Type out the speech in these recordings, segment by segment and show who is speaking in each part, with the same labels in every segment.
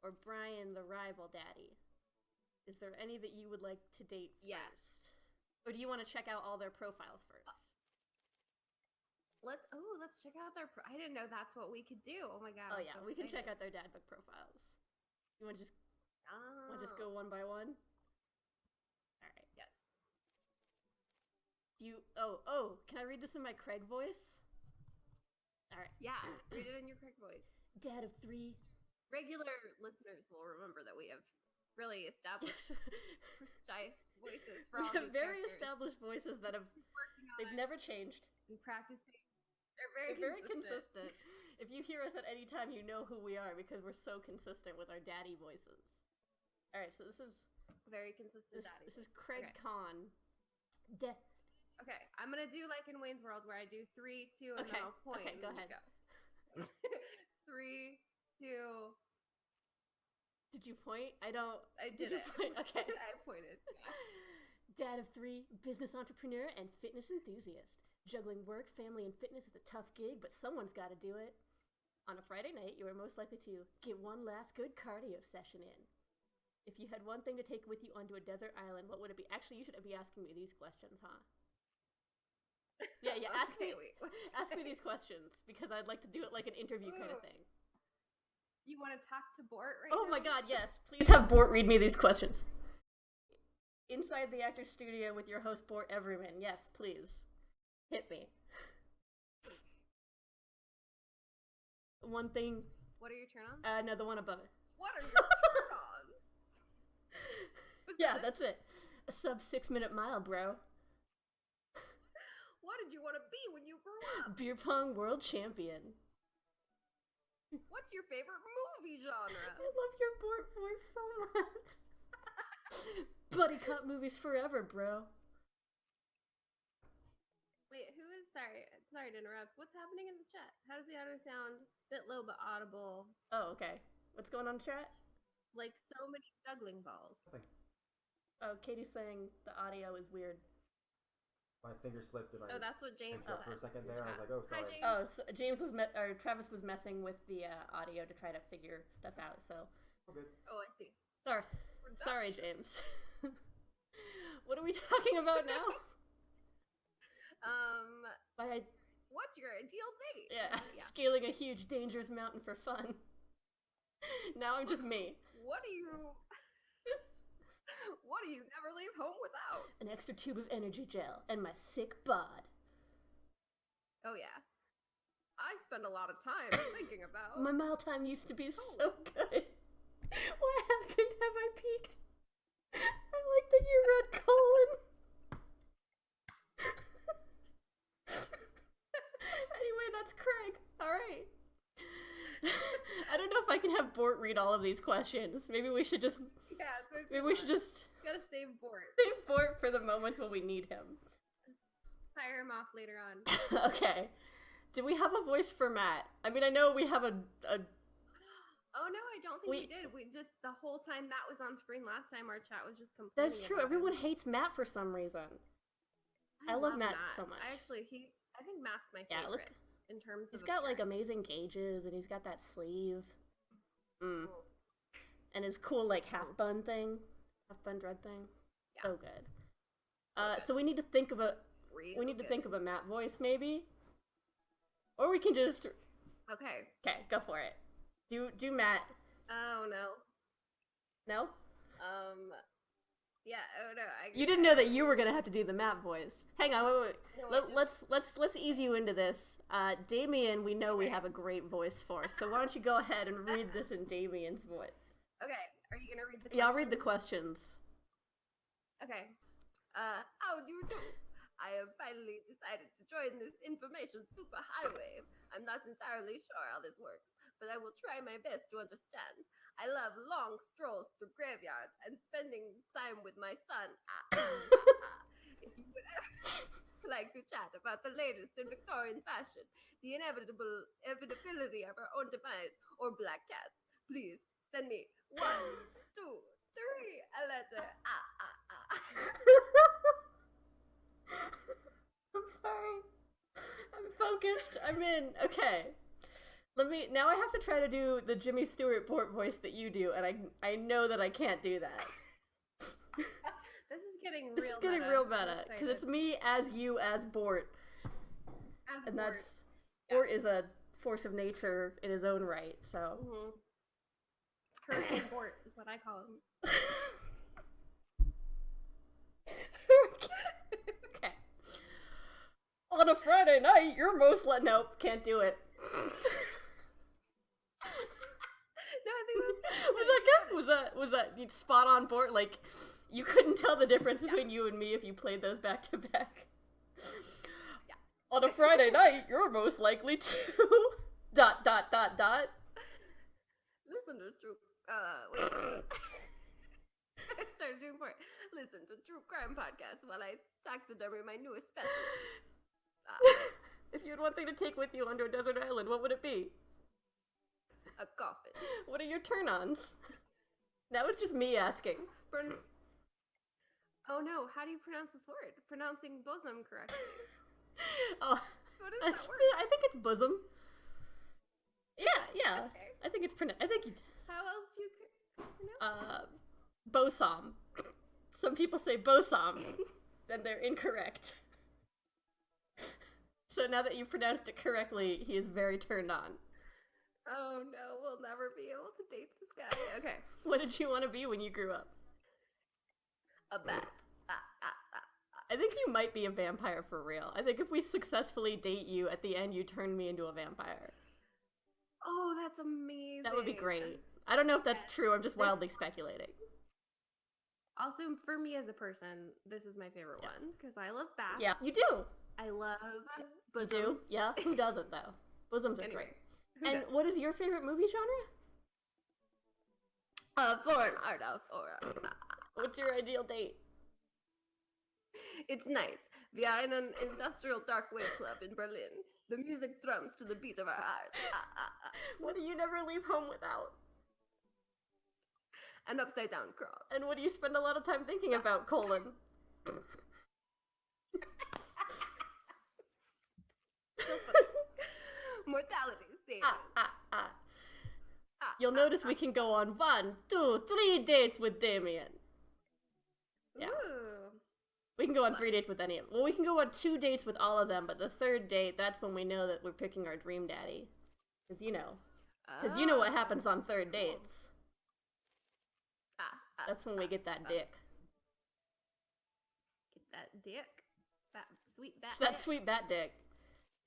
Speaker 1: or Brian, the rival daddy? Is there any that you would like to date first? Or do you want to check out all their profiles first?
Speaker 2: Let's check out their. I didn't know that's what we could do. Oh my god!
Speaker 1: Oh yeah, we can check out their dad book profiles. You want to just go one by one? All right.
Speaker 2: Yes.
Speaker 1: Do you? Oh! Can I read this in my Craig voice? All right.
Speaker 2: Yeah, read it in your Craig voice.
Speaker 1: Dad of 3.
Speaker 2: Regular listeners will remember that we have really established, precise voices for all these
Speaker 1: very
Speaker 2: characters.
Speaker 1: established voices that they've never changed.
Speaker 2: And practicing. They're very
Speaker 1: consistent. If you hear us at any time, you know who we are because we're so consistent with our daddy voices. All right, so this is
Speaker 2: very consistent daddy.
Speaker 1: This is Craig Kahn.
Speaker 2: Okay, I'm gonna do like in Wayne's World where I do 3, 2, and then I'll point.
Speaker 1: Okay, go ahead.
Speaker 2: Go. 3, 2.
Speaker 1: Did you point? I did
Speaker 2: it.
Speaker 1: Okay.
Speaker 2: I pointed. Yeah.
Speaker 1: Dad of 3, business entrepreneur and fitness enthusiast. Juggling work, family, and fitness is a tough gig, but someone's got to do it. On a Friday night, you are most likely to get one last good cardio session in. If you had one thing to take with you onto a desert island, what would it be? Actually, you should be asking me these questions, huh? Yeah. Ask me these questions because I'd like to do it like an interview kind of thing.
Speaker 2: You want to talk to Bort right now?
Speaker 1: Oh my god, yes. Please have Bort read me these questions. Inside the Actors Studio with your host, Bort Everyman. Yes, please. Hit me. One thing.
Speaker 2: What are your turn-ons?
Speaker 1: No, the one above it.
Speaker 2: What are your turn-ons?
Speaker 1: Yeah, that's it. A sub 6-minute mile, bro.
Speaker 2: What did you want to be when you grew up?
Speaker 1: Beer pong world champion.
Speaker 2: What's your favorite movie genre?
Speaker 1: I love your Bort voice so much. Buddy cop movies forever, bro.
Speaker 2: Wait, who is sorry to interrupt. What's happening in the chat? How does the audio sound? Bit low but audible.
Speaker 1: Oh, okay. What's going on in chat?
Speaker 2: Like so many juggling balls.
Speaker 1: Oh, Katie's saying the audio is weird.
Speaker 3: My finger slipped and I
Speaker 2: that's what James said.
Speaker 3: for a second there. I was like, oh, sorry.
Speaker 2: Hi,
Speaker 1: So
Speaker 2: James.
Speaker 1: Travis was messing with the audio to try to figure stuff out. So.
Speaker 3: Oh, good.
Speaker 2: Oh, I see.
Speaker 1: Sorry, James. What are we talking about now?
Speaker 2: What's your ideal date?
Speaker 1: Yeah, scaling a huge, dangerous mountain for fun. Now I'm just me.
Speaker 2: What do you never leave home without?
Speaker 1: An extra tube of energy gel and my sick bod.
Speaker 2: Oh yeah. I spend a lot of time thinking about.
Speaker 1: My mile time used to be so good. What happened? Have I peaked? I like that you read colon. Anyway, that's Craig. All right. I don't know if I can have Bort read all of these questions. Maybe we should just.
Speaker 2: Gotta save Bort.
Speaker 1: Save Bort for the moments when we need him.
Speaker 2: Fire him off later on.
Speaker 1: Okay. Do we have a voice for Matt? I mean, I know we have a
Speaker 2: Oh no, I don't think we did. We just the whole time Matt was on screen last time, our chat was just complaining.
Speaker 1: That's true. Everyone hates Matt for some reason. I love Matt so much.
Speaker 2: I think Matt's my favorite in terms of.
Speaker 1: He's got like amazing gauges, and he's got that sleeve, and his cool like half bun dread thing. Yeah. So good. So we need to think of a Matt voice maybe, or we can just.
Speaker 2: Okay,
Speaker 1: go for it. Do Matt.
Speaker 2: Oh no.
Speaker 1: No?
Speaker 2: Yeah, oh no.
Speaker 1: You didn't know that you were gonna have to do the Matt voice. Hang on, wait. No, let's ease you into this. Damien, we know we have a great voice for, so why don't you go ahead and read this in Damien's voice.
Speaker 2: Okay, are you gonna read the questions?
Speaker 1: Yeah, I'll read the questions.
Speaker 2: Okay. How do you do? I have finally decided to join this information superhighway. I'm not entirely sure how this works, but I will try my best to understand. I love long strolls through graveyards and spending time with my son. If you would ever like to chat about the latest in Victorian fashion, the inevitability of our own demise, or black cats, please send me 1, 2, 3 a letter.
Speaker 1: I'm sorry. I'm focused. I'm in. Okay. Now I have to try to do the Jimmy Stewart Bort voice that you do, and I know that I can't do that.
Speaker 2: This is getting real.
Speaker 1: This is getting real meta because it's me as you as Bort, and
Speaker 2: Bort.
Speaker 1: that's Bort is a force of nature in his own right. So
Speaker 2: Hurricane Bort is what I call him.
Speaker 1: Okay. On a Friday night, you're most nope, can't do it.
Speaker 2: No, I think
Speaker 1: was that good? Was that you spot on Bort? Like, you couldn't tell the difference between you and me if you played those back to back.
Speaker 2: Yeah.
Speaker 1: On a Friday night, you're most likely to ...
Speaker 2: Listen to true. Wait. I started doing more. Listen to True Crime Podcast while I taxidermy my newest specimen.
Speaker 1: If you had one thing to take with you onto a desert island, what would it be?
Speaker 2: A coffin.
Speaker 1: What are your turn-ons? That was just me asking.
Speaker 2: Oh no, how do you pronounce this word? Pronouncing bosom correctly.
Speaker 1: Oh,
Speaker 2: What is that word?
Speaker 1: I think it's bosom. Yeah.
Speaker 2: Okay.
Speaker 1: I think it's pronounced. I think
Speaker 2: How else do you pronounce
Speaker 1: bosom. Some people say bosom, and they're incorrect. So now that you've pronounced it correctly, he is very turned on.
Speaker 2: Oh no, we'll never be able to date this guy. Okay.
Speaker 1: What did you want to be when you grew up?
Speaker 2: A bat.
Speaker 1: I think you might be a vampire for real. I think if we successfully date you, at the end you turn me into a vampire.
Speaker 2: Oh, that's amazing.
Speaker 1: That would be great. I don't know if that's true, I'm just wildly speculating.
Speaker 2: Also, for me as a person, this is my favorite one, because I love bats.
Speaker 1: Yeah, you do.
Speaker 2: I love
Speaker 1: You
Speaker 2: bosoms.
Speaker 1: do? Yeah? Who doesn't, though? Bosoms are
Speaker 2: Anyway,
Speaker 1: great.
Speaker 2: who
Speaker 1: And
Speaker 2: doesn't?
Speaker 1: what is your favorite movie genre?
Speaker 2: Foreign art house or
Speaker 1: What's your ideal date?
Speaker 2: It's night. We are in an industrial dark wave club in Berlin. The music drums to the beat of our hearts.
Speaker 1: What do you never leave home without?
Speaker 2: An upside down cross.
Speaker 1: And what do you spend a lot of time thinking about, colon?
Speaker 2: Mortality savings.
Speaker 1: You'll notice we can go on 1, 2, 3 dates with Damien. Yeah.
Speaker 2: Ooh.
Speaker 1: We can go on 3 dates with any of them. Well, we can go on 2 dates with all of them, but the 3rd date, that's when we know that we're picking our dream daddy. Because you know what happens on 3rd dates. That's when we get that dick.
Speaker 2: Get that dick. That sweet bat.
Speaker 1: It's that sweet bat dick.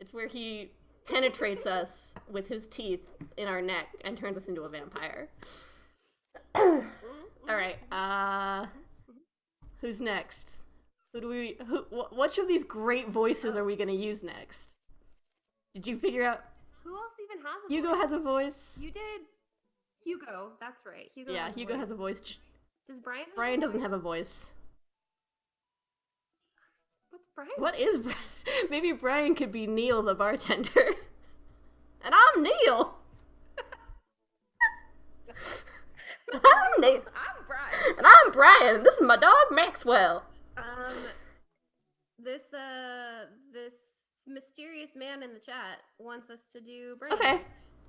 Speaker 1: It's where he penetrates us with his teeth in our neck and turns us into a vampire. Alright, who's next? Which of these great voices are we gonna use next? Did you figure out?
Speaker 2: Who else even has a
Speaker 1: Hugo
Speaker 2: voice?
Speaker 1: has a voice.
Speaker 2: You did. Hugo, that's right. Hugo.
Speaker 1: Yeah,
Speaker 2: has a
Speaker 1: Hugo
Speaker 2: voice.
Speaker 1: has a voice.
Speaker 2: Does Brian? Have
Speaker 1: Brian
Speaker 2: a
Speaker 1: doesn't
Speaker 2: voice?
Speaker 1: have a voice.
Speaker 2: What's Brian?
Speaker 1: What is Brian? Maybe Brian could be Neil the bartender. And I'm Neil. I'm Neil.
Speaker 2: I'm Brian.
Speaker 1: And I'm Brian. This is my dog Maxwell.
Speaker 2: This mysterious man in the chat wants us to do Brian.
Speaker 1: Okay.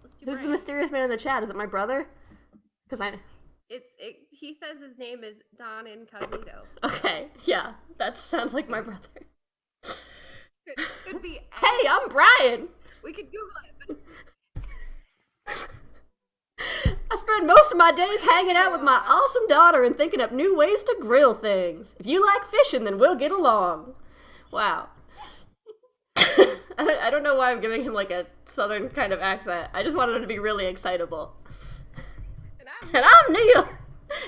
Speaker 2: Let's do
Speaker 1: Who's the
Speaker 2: Brian.
Speaker 1: mysterious man in the chat? Is it my brother? Because
Speaker 2: He says his name is Don Incognito.
Speaker 1: Okay, yeah, that sounds like my brother.
Speaker 2: Could be.
Speaker 1: Hey, I'm Brian.
Speaker 2: We could Google it.
Speaker 1: I spend most of my days hanging out with my awesome daughter and thinking up new ways to grill things. If you like fishing, then we'll get along. Wow. I don't know why I'm giving him like a southern kind of accent. I just wanted him to be really excitable. And I'm Neil.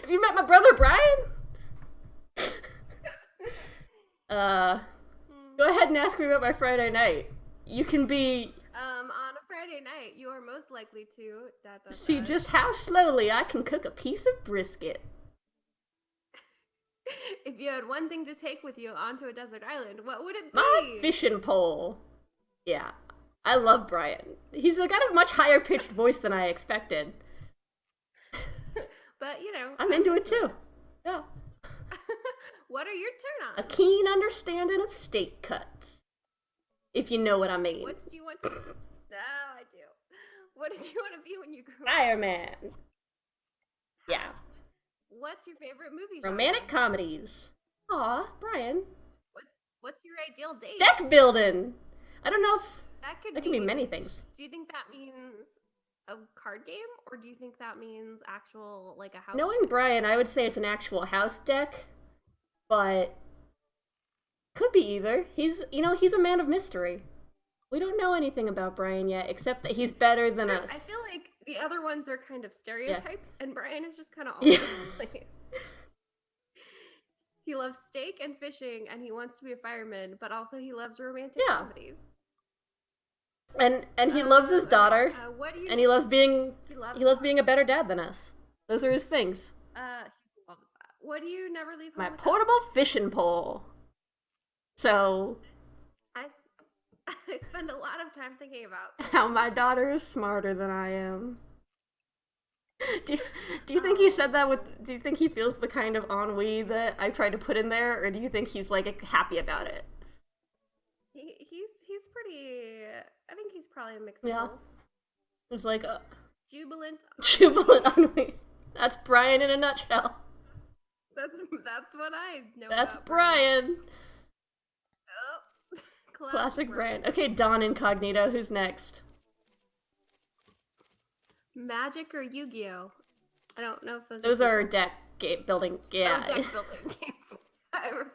Speaker 1: Have you met my brother Brian? Go ahead and ask me about my Friday night. You can be...
Speaker 2: On a Friday night, you are most likely to...
Speaker 1: See just how slowly I can cook a piece of brisket.
Speaker 2: If you had one thing to take with you onto a desert island, what would it be?
Speaker 1: My fishing pole. Yeah. I love Brian. He's got a much higher pitched voice than I expected.
Speaker 2: But, you know...
Speaker 1: I'm into it too. Yeah.
Speaker 2: What are your
Speaker 1: A
Speaker 2: turn-ons?
Speaker 1: keen understanding of steak cuts. If you know what I mean.
Speaker 2: What did you want to... No, I do. What did you want to be when you grew up?
Speaker 1: Iron Man. Yeah.
Speaker 2: What's your favorite movie genre?
Speaker 1: Romantic comedies. Aw, Brian.
Speaker 2: What's your ideal date?
Speaker 1: Deck building. I don't know if
Speaker 2: That could
Speaker 1: that can be many things.
Speaker 2: Do you think that means a card game, or do you think that means actual, like, a house?
Speaker 1: Knowing Brian, I would say it's an actual house deck, but could be either. He's a man of mystery. We don't know anything about Brian yet, except that he's better than us.
Speaker 2: I feel like the other ones are kind of stereotypes, and Brian is just kind of all
Speaker 1: Yeah.
Speaker 2: over the place. He loves steak and fishing, and he wants to be a fireman, but also he loves romantic
Speaker 1: Yeah.
Speaker 2: comedies.
Speaker 1: And he loves his daughter,
Speaker 2: What do you?
Speaker 1: and he loves being
Speaker 2: He loves,
Speaker 1: he loves being a better dad than us. Those are his things.
Speaker 2: He loves that. What do you never leave home
Speaker 1: My
Speaker 2: without?
Speaker 1: portable fishing pole. So,
Speaker 2: I spend a lot of time thinking about.
Speaker 1: how my daughter is smarter than I am. Do you think he said that do you think he feels the kind of ennui that I tried to put in there, or do you think he's like happy about it?
Speaker 2: He's pretty. I think he's probably a mix.
Speaker 1: Yeah.
Speaker 2: Of both.
Speaker 1: It's like
Speaker 2: Jubilant.
Speaker 1: jubilant ennui. That's Brian in a nutshell.
Speaker 2: That's what I know.
Speaker 1: That's
Speaker 2: about
Speaker 1: Brian.
Speaker 2: Oh,
Speaker 1: Classic Brian. Okay, Don Incognito, who's next?
Speaker 2: Magic or Yu-Gi-Oh? I don't know if
Speaker 1: Those are deck building. Yeah.
Speaker 2: deck building games. I remember.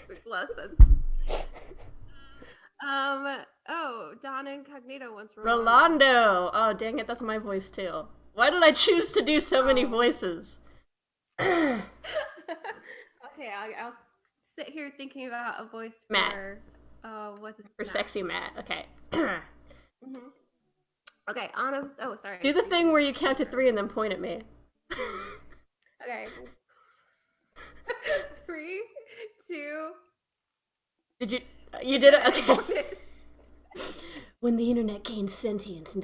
Speaker 2: Makes a lot of sense. Don Incognito once
Speaker 1: Rolando. Oh, dang it, that's my voice too. Why did I choose to do so many voices?
Speaker 2: Okay, I'll sit here thinking about a voice
Speaker 1: Matt.
Speaker 2: for what's it?
Speaker 1: For sexy Matt. Okay.
Speaker 2: Mm-hmm. Okay, Anna. Oh, sorry.
Speaker 1: Do the thing where you count to 3 and then point at me.
Speaker 2: Okay. 3, 2.
Speaker 1: You did it? Okay. When the internet gains sentience and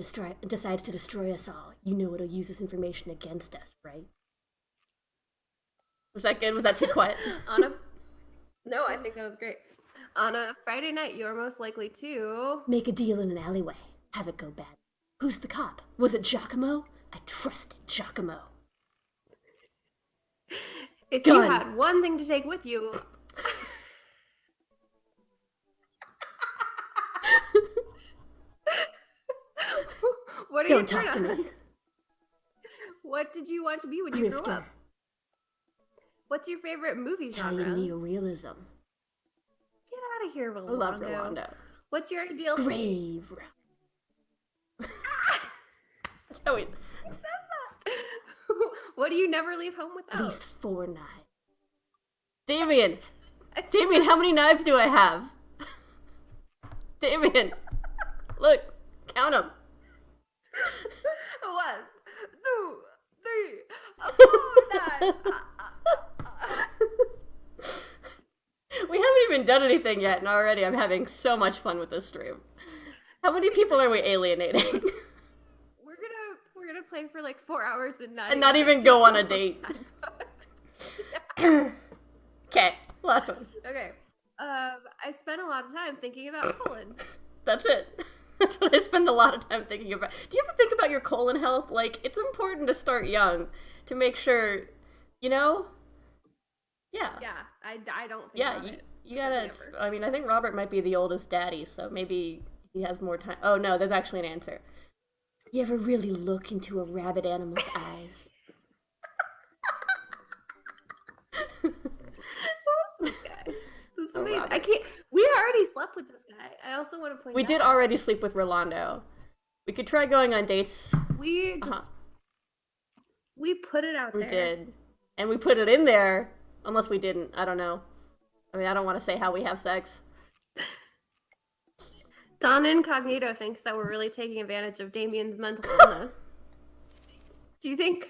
Speaker 1: decides to destroy us all, you know it'll use this information against us, right? Was that good? Was that too quiet?
Speaker 2: No, I think that was great. On a Friday night, you're most likely to
Speaker 1: Make a deal in an alleyway. Have it go bad. Who's the cop? Was it Giacomo? I trusted Giacomo.
Speaker 2: If
Speaker 1: Gun.
Speaker 2: you had one thing to take with you. What are
Speaker 1: Don't
Speaker 2: your
Speaker 1: talk to me.
Speaker 2: turn-ons? What did you want to be when you grew
Speaker 1: Grifter.
Speaker 2: up? What's your favorite movie genre?
Speaker 1: Italian neorealism.
Speaker 2: Get out of here,
Speaker 1: I
Speaker 2: Rolando.
Speaker 1: love Rolando.
Speaker 2: What's your ideal?
Speaker 1: Grave. Oh, wait.
Speaker 2: Who says that? What do you never leave home
Speaker 1: At
Speaker 2: without?
Speaker 1: least 4 knives. Damien! Damien, how many knives do I have? Damien! Look, count them.
Speaker 2: 1, 2, 3, 4 knives.
Speaker 1: We haven't even done anything yet, and already I'm having so much fun with this stream. How many people are we alienating?
Speaker 2: We're gonna play for like 4 hours and
Speaker 1: not even go on a date. Okay, last one.
Speaker 2: Okay. I spent a lot of time thinking about colon.
Speaker 1: That's it. That's what I spend a lot of time thinking about. Do you ever think about your colon health? Like, it's important to start young to make sure, you know? Yeah.
Speaker 2: Yeah, I don't think
Speaker 1: Yeah,
Speaker 2: about it.
Speaker 1: you gotta.
Speaker 2: Never.
Speaker 1: I mean, I think Robert might be the oldest daddy, so maybe he has more time. Oh no, there's actually an answer. You ever really look into a rabid animal's eyes?
Speaker 2: This guy. This is
Speaker 1: Oh,
Speaker 2: amazing.
Speaker 1: Robert.
Speaker 2: I can't. We already slept with this guy. I also want to point.
Speaker 1: We
Speaker 2: out
Speaker 1: did already sleep with Rolando. We could try going on dates.
Speaker 2: We just, we put it out
Speaker 1: We
Speaker 2: there.
Speaker 1: did, and we put it in there. Unless we didn't, I don't know. I mean, I don't want to say how we have sex.
Speaker 2: Don Incognito thinks that we're really taking advantage of Damien's mental illness. Do you think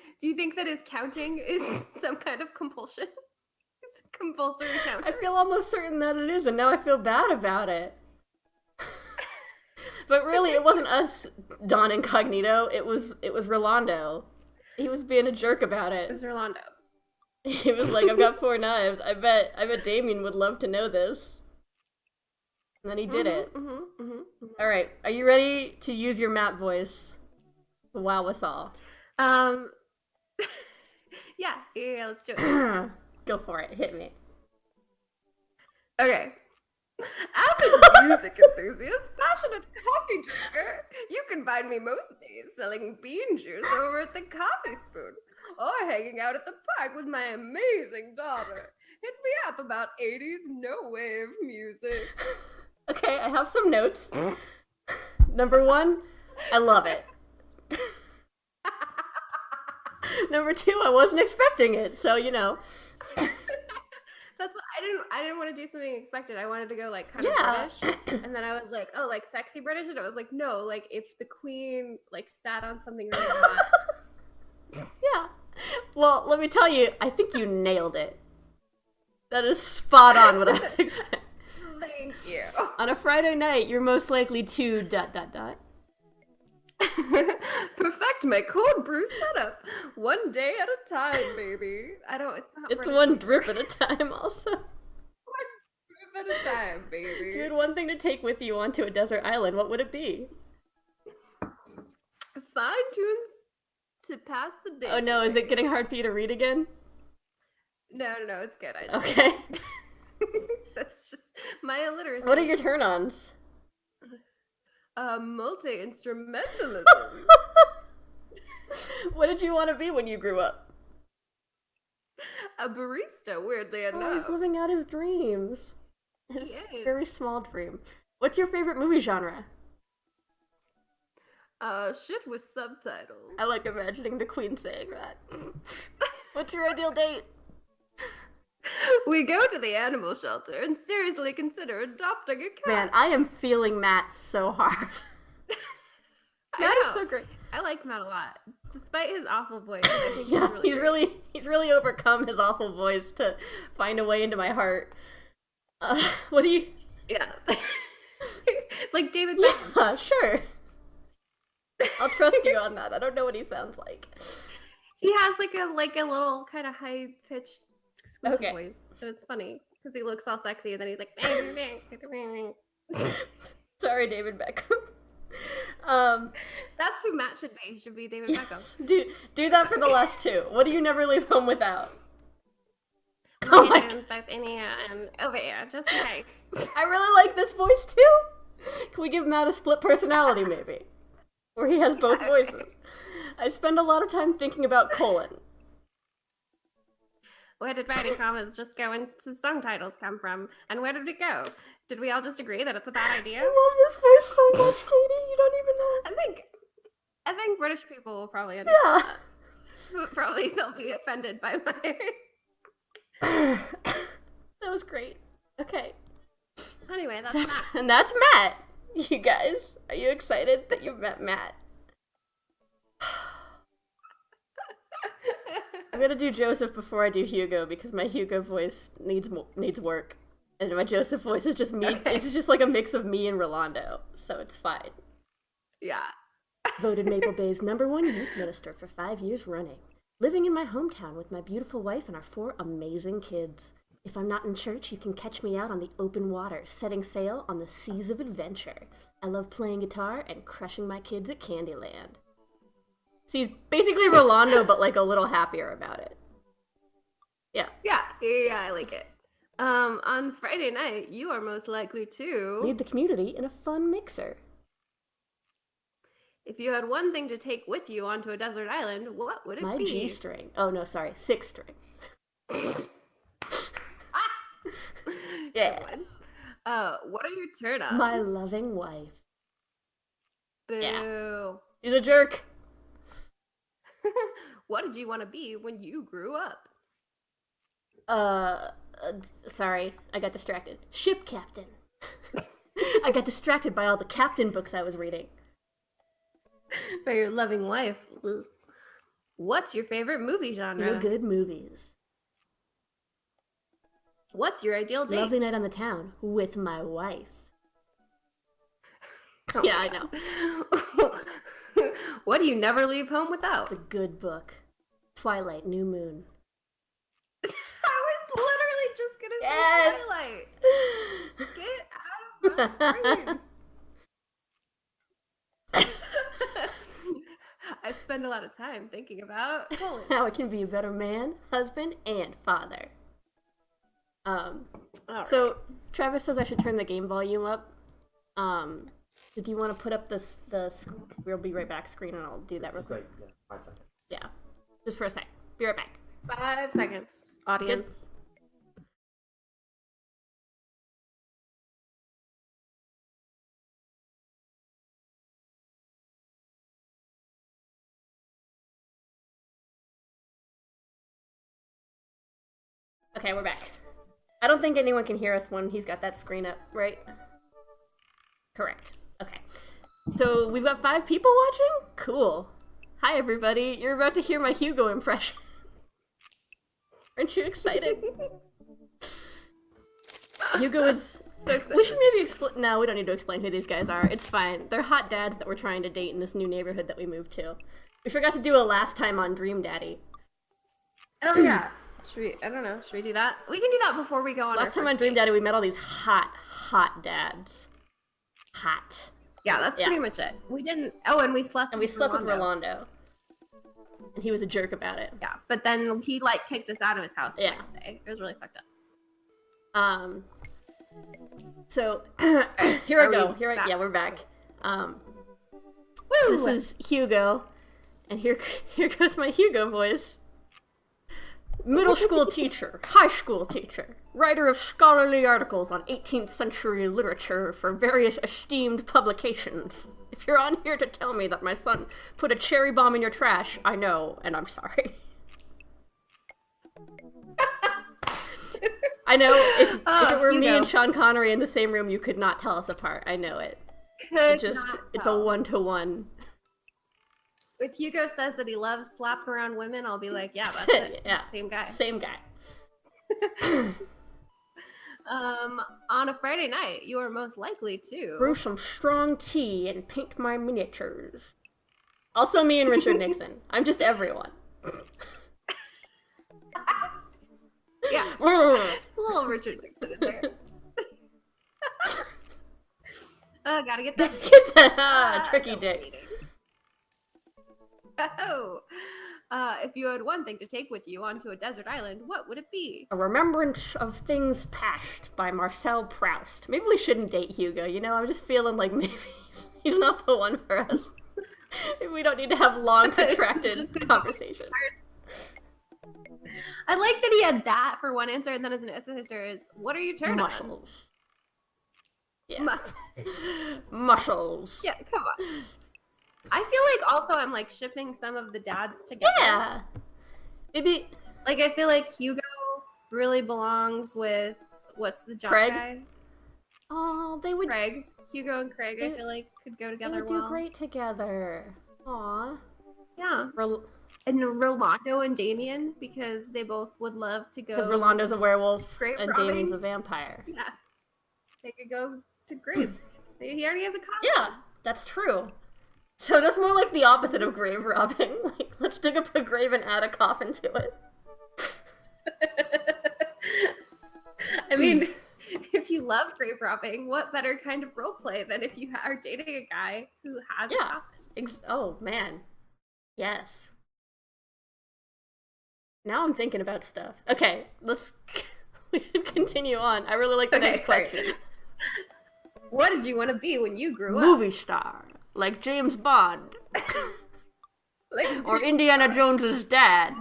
Speaker 2: that his counting is some kind of compulsion? Compulsory counting?
Speaker 1: I feel almost certain that it is, and now I feel bad about it. But really, it wasn't us, Don Incognito. It was Rolando. He was being a jerk about it.
Speaker 2: It's Rolando.
Speaker 1: He was like, "I've got 4 knives. I bet Damien would love to know this." And then he did it.
Speaker 2: Mm-hmm.
Speaker 1: All right, are you ready to use your Matt voice to wow us all?
Speaker 2: Yeah, let's do it.
Speaker 1: Go for it. Hit me.
Speaker 2: Okay. Avid music enthusiast, passionate coffee drinker, you can find me most days selling bean juice over at the Coffee Spoon, or hanging out at the park with my amazing daughter. Hit me up about 80s no-wave music.
Speaker 1: Okay, I have some notes. Number 1, I love it. Number 2, I wasn't expecting it, so you know.
Speaker 2: That's what I didn't want to do something unexpected. I wanted to go like kind of British, and then I was like, oh, like sexy British, and I was like, no, like if the Queen like sat on something really hot.
Speaker 1: Yeah. Well, let me tell you, I think you nailed it. That is spot on what I would expect.
Speaker 2: Thank you.
Speaker 1: On a Friday night, you're most likely to ...
Speaker 2: Perfect my cold brew setup. One day at a time, baby.
Speaker 1: It's
Speaker 2: British
Speaker 1: one
Speaker 2: anymore.
Speaker 1: drip at a time, also.
Speaker 2: One drip at a time, baby.
Speaker 1: If you had one thing to take with you onto a desert island, what would it be?
Speaker 2: Fine tunes to pass the day.
Speaker 1: Oh no, is it getting hard for you to read again?
Speaker 2: No, it's good. I just,
Speaker 1: Okay.
Speaker 2: that's just my illiteracy.
Speaker 1: What are your turn-ons?
Speaker 2: Multi-instrumentalism.
Speaker 1: What did you want to be when you grew up?
Speaker 2: A barista, weirdly
Speaker 1: Oh,
Speaker 2: enough.
Speaker 1: he's living out his dreams. His
Speaker 2: He is.
Speaker 1: very small dream. What's your favorite movie genre?
Speaker 2: Shit with subtitles.
Speaker 1: I like imagining the Queen saying that. What's your ideal date?
Speaker 2: We go to the animal shelter and seriously consider adopting a cat.
Speaker 1: Man, I am feeling Matt so hard.
Speaker 2: I
Speaker 1: Matt
Speaker 2: know.
Speaker 1: is so great.
Speaker 2: I like Matt a lot, despite his awful voice. I think
Speaker 1: Yeah,
Speaker 2: he's great.
Speaker 1: he's really overcome his awful voice to find a way into my heart. What do you?
Speaker 2: Yeah. It's like David Beckham.
Speaker 1: Yeah, sure. I'll trust you on that. I don't know what he sounds like.
Speaker 2: He has like a little kind of high pitched squeaky
Speaker 1: Okay.
Speaker 2: voice, and it's funny because he looks all sexy, and then he's like.
Speaker 1: Sorry, David Beckham.
Speaker 2: That's who Matt should be. He should be David Beckham.
Speaker 1: Do that for the last two. What do you never leave home without?
Speaker 2: My
Speaker 1: Oh my
Speaker 2: hands both in here and over here, just in case.
Speaker 1: I really like this voice too. Can we give Matt a split personality, maybe? Where he has both
Speaker 2: Yeah,
Speaker 1: voices.
Speaker 2: okay.
Speaker 1: I spend a lot of time thinking about colon.
Speaker 2: Where did writing comments just go into song titles come from? And where did it go? Did we all just agree that it's a bad idea?
Speaker 1: I love this voice so much, Katie. You don't even know.
Speaker 2: I think British people will probably understand
Speaker 1: Yeah.
Speaker 2: that. But probably they'll be offended by my...
Speaker 1: That was great. Okay.
Speaker 2: Anyway, that's
Speaker 1: That's,
Speaker 2: Matt.
Speaker 1: and that's Matt. You guys, are you excited that you met Matt? I'm gonna do Joseph before I do Hugo because my Hugo voice needs work, and my Joseph voice is just me.
Speaker 2: Okay.
Speaker 1: It's just like a mix of me and Rolando, so it's fine.
Speaker 2: Yeah.
Speaker 1: Voted Maple Bay's #1 youth minister for 5 years running. Living in my hometown with my beautiful wife and our 4 amazing kids. If I'm not in church, you can catch me out on the open water, setting sail on the seas of adventure. I love playing guitar and crushing my kids at Candyland. So he's basically Rolando, but like a little happier about it. Yeah.
Speaker 2: Yeah, I like it. On Friday night, you are most likely to...
Speaker 1: Lead the community in a fun mixer.
Speaker 2: If you had one thing to take with you onto a desert island, what would it
Speaker 1: My
Speaker 2: be?
Speaker 1: G-string. Oh, no, sorry. 6 string. Yeah.
Speaker 2: Good one. What are your turn-ons?
Speaker 1: My loving wife.
Speaker 2: Boo.
Speaker 1: Yeah. He's a jerk.
Speaker 2: What did you want to be when you grew up?
Speaker 1: Sorry, I got distracted. Ship captain. I got distracted by all the captain books I was reading.
Speaker 2: By your loving wife. What's your favorite movie genre?
Speaker 1: Real good movies.
Speaker 2: What's your ideal date?
Speaker 1: Lovely night on the town with my wife.
Speaker 2: Oh
Speaker 1: Yeah,
Speaker 2: my
Speaker 1: I know.
Speaker 2: God. What do you never leave home without?
Speaker 1: The Good Book. Twilight, New Moon.
Speaker 2: I was literally just gonna say
Speaker 1: Yes.
Speaker 2: Twilight. Get out of Brain. I spend a lot of time thinking about colon.
Speaker 1: How I can be a better man, husband, and father. So Travis says I should turn the game volume up. Do you want to put up we'll be right back screen and I'll do that real
Speaker 3: It's
Speaker 1: quick.
Speaker 3: like 5 seconds.
Speaker 1: Yeah. Just for a sec. Be right back.
Speaker 2: 5 seconds, audience.
Speaker 1: Okay, we're back. I don't think anyone can hear us when he's got that screen up, right? Correct. Okay. So we've got 5 people watching? Cool. Hi, everybody. You're about to hear my Hugo impression. Aren't you excited? Hugo is...
Speaker 2: So excited.
Speaker 1: We should maybe explain... No, we don't need to explain who these guys are. It's fine. They're hot dads that we're trying to date in this new neighborhood that we moved to. We forgot to do a last time on Dream Daddy.
Speaker 2: Oh yeah. Should we? I don't know. Should we do that? We can do that before we go on.
Speaker 1: Last time on Dream Daddy, we met all these hot dads. Hot.
Speaker 2: Yeah, that's pretty much it. We didn't. Oh, and we slept.
Speaker 1: And we slept with Rolando. And he was a jerk about it.
Speaker 2: Yeah, but then he like kicked us out of his house the
Speaker 1: Yeah.
Speaker 2: next day. It was really fucked up.
Speaker 1: So here I
Speaker 2: Are
Speaker 1: go.
Speaker 2: we back?
Speaker 1: Yeah, we're back.
Speaker 2: Woo!
Speaker 1: This is Hugo, and here goes my Hugo voice. Middle school teacher, high school teacher, writer of scholarly articles on 18th century literature for various esteemed publications. If you're on here to tell me that my son put a cherry bomb in your trash, I know, and I'm sorry. I know if it were me
Speaker 2: Hugo.
Speaker 1: and Sean Connery in the same room, you could not tell us apart. I know it. It's a 1-to-1.
Speaker 2: If Hugo says that he loves slapping around women, I'll be like, yeah, that's it.
Speaker 1: Yeah.
Speaker 2: Same guy.
Speaker 1: Same guy.
Speaker 2: On a Friday night, you are most likely to
Speaker 1: Brew some strong tea and paint my miniatures. Also me and Richard Nixon. I'm just everyone.
Speaker 2: Yeah, it's a little Richard Nixon in there. Gotta get that.
Speaker 1: Get that tricky
Speaker 2: No
Speaker 1: dick.
Speaker 2: cheating. Oh, if you had one thing to take with you onto a desert island, what would it be?
Speaker 1: A Remembrance of Things Past by Marcel Proust. Maybe we shouldn't date Hugo, you know? I'm just feeling like maybe he's not the one for us. Maybe we don't need to have long, protracted conversations.
Speaker 2: I like that he had that for one answer, and then his answer is, "What are you turning on?"
Speaker 1: Muscles. Yeah.
Speaker 2: Muscles.
Speaker 1: Muscles.
Speaker 2: Yeah, come on. I feel like also I'm like shipping some of the dads together.
Speaker 1: Yeah. Maybe
Speaker 2: Like I feel like Hugo really belongs with what's the job
Speaker 1: Craig?
Speaker 2: guy?
Speaker 1: they would
Speaker 2: Craig. Hugo and Craig I feel like could go
Speaker 1: they
Speaker 2: together
Speaker 1: would
Speaker 2: well.
Speaker 1: do great together. Aw.
Speaker 2: Yeah. And Rolando and Damien, because they both would love to go.
Speaker 1: Because Rolando's a werewolf
Speaker 2: Grave
Speaker 1: and
Speaker 2: robbing?
Speaker 1: Damien's a vampire.
Speaker 2: Yeah. They could go to graves. He already has a coffin.
Speaker 1: Yeah, that's true. So that's more like the opposite of grave robbing. Like, let's dig up a grave and add a coffin to it.
Speaker 2: I mean, if you love grave robbing, what better kind of role play than if you are dating a guy who has a coffin?
Speaker 1: Oh, man. Yes. Now I'm thinking about stuff. Okay, we should continue on. I really like the next question.
Speaker 2: What did you want to be when you grew up?
Speaker 1: Movie star. Like James Bond.
Speaker 2: Like
Speaker 1: Or Indiana Jones's dad.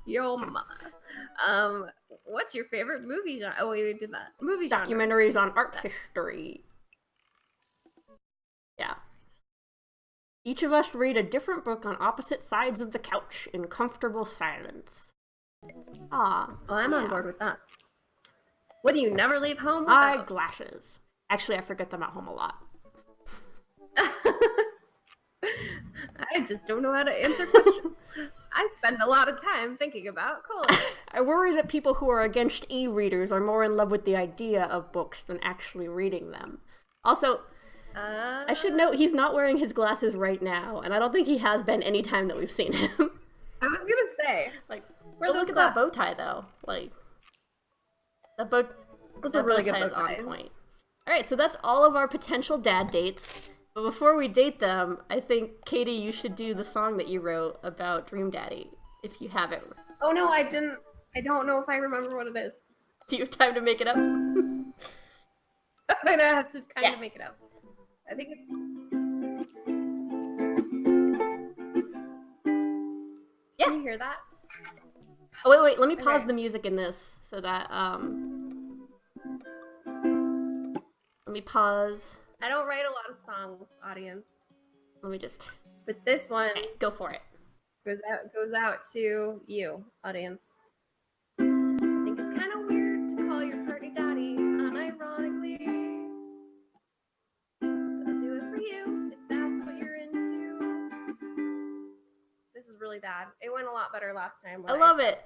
Speaker 2: Yo mama. What's your favorite movie genre? Oh, we did that. Movie genre.
Speaker 1: Documentaries on art history. Yeah. Each of us read a different book on opposite sides of the couch in comfortable silence. Ah.
Speaker 2: Oh, I'm on board with that. What do you never leave home without?
Speaker 1: Eyeglasses. Actually, I forget them at home a lot.
Speaker 2: I just don't know how to answer questions. I spend a lot of time thinking about colon.
Speaker 1: I worry that people who are against e-readers are more in love with the idea of books than actually reading them. Also, I should note he's not wearing his glasses right now, and I don't think he has been any time that we've seen him.
Speaker 2: I was gonna say,
Speaker 1: Like,
Speaker 2: where
Speaker 1: look
Speaker 2: those
Speaker 1: at that bow tie, though. Like, that bow...
Speaker 2: That's
Speaker 1: That
Speaker 2: a really
Speaker 1: bow
Speaker 2: good
Speaker 1: tie is
Speaker 2: bow tie.
Speaker 1: on point. All right, so that's all of our potential dad dates. But before we date them, I think, Katie, you should do the song that you wrote about Dream Daddy, if you have it.
Speaker 2: Oh no, I didn't. I don't know if I remember what it is.
Speaker 1: Do you have time to make it up?
Speaker 2: I'm gonna have to kind
Speaker 1: Yeah.
Speaker 2: of make it up. I think it's.
Speaker 1: Yeah.
Speaker 2: Can you hear that?
Speaker 1: Oh, wait, let me pause
Speaker 2: Okay.
Speaker 1: the music in this so that, let me pause.
Speaker 2: I don't write a lot of songs, audience,
Speaker 1: Let me just,
Speaker 2: but this one
Speaker 1: okay, go for it.
Speaker 2: goes out to you, audience. I think it's kind of weird to call your party daddy unironically. But I'll do it for you if that's what you're into. This is really bad. It went a lot better last time.
Speaker 1: I love it.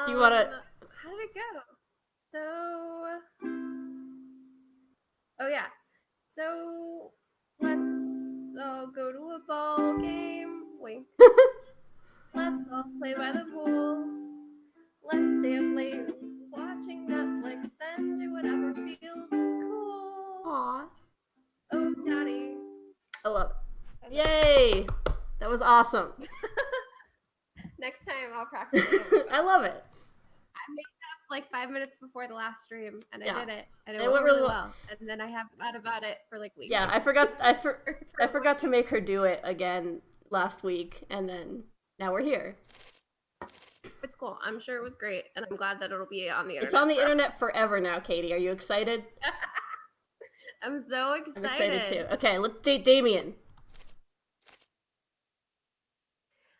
Speaker 1: Do you wanna-
Speaker 2: How did it go? So. Oh yeah. So let's all go to a ball game. Wink. Let's all play by the pool. Let's stay up late watching Netflix, then do whatever feels cool.
Speaker 1: Aw.
Speaker 2: Oh, daddy.
Speaker 1: I love it. Yay! That was awesome.
Speaker 2: Next time I'll practice it.
Speaker 1: I love it.
Speaker 2: I made it up like 5 minutes before the last stream, and
Speaker 1: Yeah.
Speaker 2: I did it, and
Speaker 1: It
Speaker 2: it went
Speaker 1: went really
Speaker 2: really
Speaker 1: well.
Speaker 2: well. And then I have thought about it for like weeks.
Speaker 1: Yeah, I forgot to make her do it again last week, and then now we're here.
Speaker 2: It's cool. I'm sure it was great, and I'm glad that it'll be on the internet.
Speaker 1: It's on the
Speaker 2: forever.
Speaker 1: internet forever now, Katie. Are you excited?
Speaker 2: I'm so excited.
Speaker 1: I'm excited too. Okay, let's date Damien.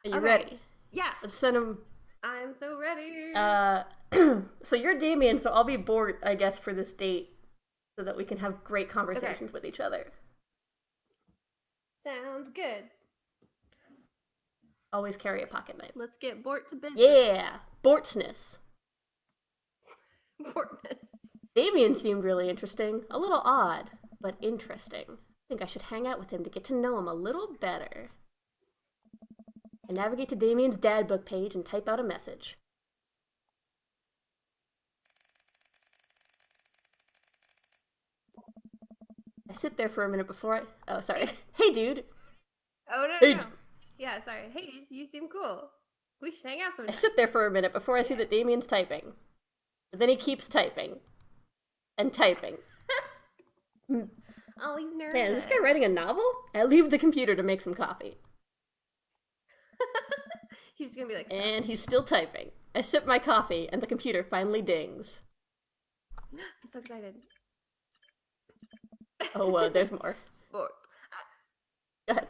Speaker 1: Are you
Speaker 2: Okay.
Speaker 1: ready?
Speaker 2: Yeah,
Speaker 1: Let's send him.
Speaker 2: I'm so ready.
Speaker 1: So you're Damien, so I'll be bored, I guess, for this date, so that we can have great conversations with each other.
Speaker 2: Sounds good.
Speaker 1: Always carry a pocket knife.
Speaker 2: Let's get Bort to business.
Speaker 1: Yeah, Bortsness.
Speaker 2: Bortness.
Speaker 1: Damien seemed really interesting. A little odd, but interesting. I think I should hang out with him to get to know him a little better. I navigate to Damien's dad book page and type out a message. I sit there for a minute before I... Oh, sorry. Hey, dude.
Speaker 2: Oh no,
Speaker 1: Hey,
Speaker 2: no. Yeah, sorry. Hey, you seem cool. We should hang out
Speaker 1: I
Speaker 2: sometime.
Speaker 1: sit there for a minute before I see that Damien's typing. But then he keeps typing. And typing.
Speaker 2: Oh, he's nervous.
Speaker 1: Man, is this guy writing a novel? I leave the computer to make some coffee.
Speaker 2: He's just gonna be like,
Speaker 1: And he's still typing. I sip my coffee, and the computer finally dings.
Speaker 2: I'm so excited.
Speaker 1: Oh, there's more.
Speaker 2: Bort.
Speaker 1: Go ahead.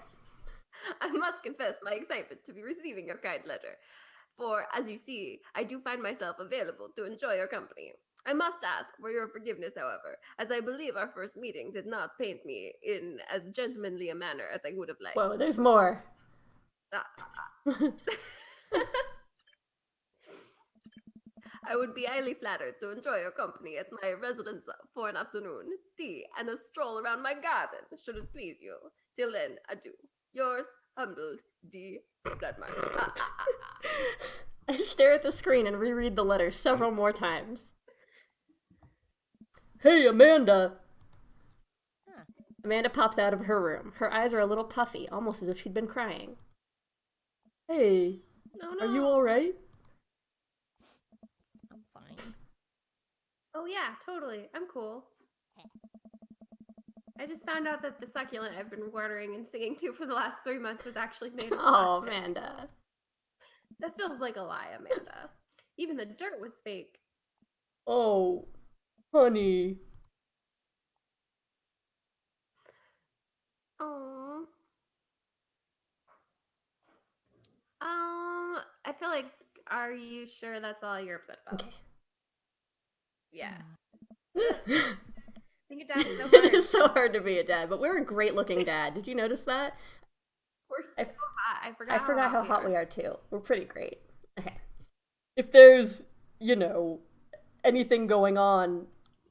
Speaker 2: I must confess my excitement to be receiving your kind letter. For, as you see, I do find myself available to enjoy your company. I must ask for your forgiveness, however, as I believe our first meeting did not paint me in as gentlemanly a manner as I would have liked.
Speaker 1: Whoa, there's more.
Speaker 2: I would be highly flattered to enjoy your company at my residence for an afternoon, tea, and a stroll around my garden, should it please you. Till then, adieu. Yours, humbled, D. Bloodmark.
Speaker 1: I stare at the screen and reread the letter several more times. Hey, Amanda!
Speaker 4: Huh.
Speaker 1: Amanda pops out of her room. Her eyes are a little puffy, almost as if she'd been crying. Hey,
Speaker 2: Oh, no.
Speaker 1: are you alright?
Speaker 4: I'm fine.
Speaker 2: Oh, yeah, totally. I'm cool. I just found out that the succulent I've been watering and singing to for the last 3 months was actually made of
Speaker 1: Oh,
Speaker 2: plastic.
Speaker 1: Amanda.
Speaker 2: That feels like a lie, Amanda. Even the dirt was fake.
Speaker 1: Oh, honey.
Speaker 2: Aww. I feel like, are you sure that's all you're upset about?
Speaker 1: Okay.
Speaker 2: Yeah.
Speaker 4: Yeah.
Speaker 2: Being a dad is so
Speaker 1: It
Speaker 2: hard.
Speaker 1: is so hard to be a dad, but we're a great looking dad. Did you notice that?
Speaker 2: We're
Speaker 1: I
Speaker 2: so hot.
Speaker 1: I forgot how hot we are too. We're pretty great. Okay. If there's, anything going on,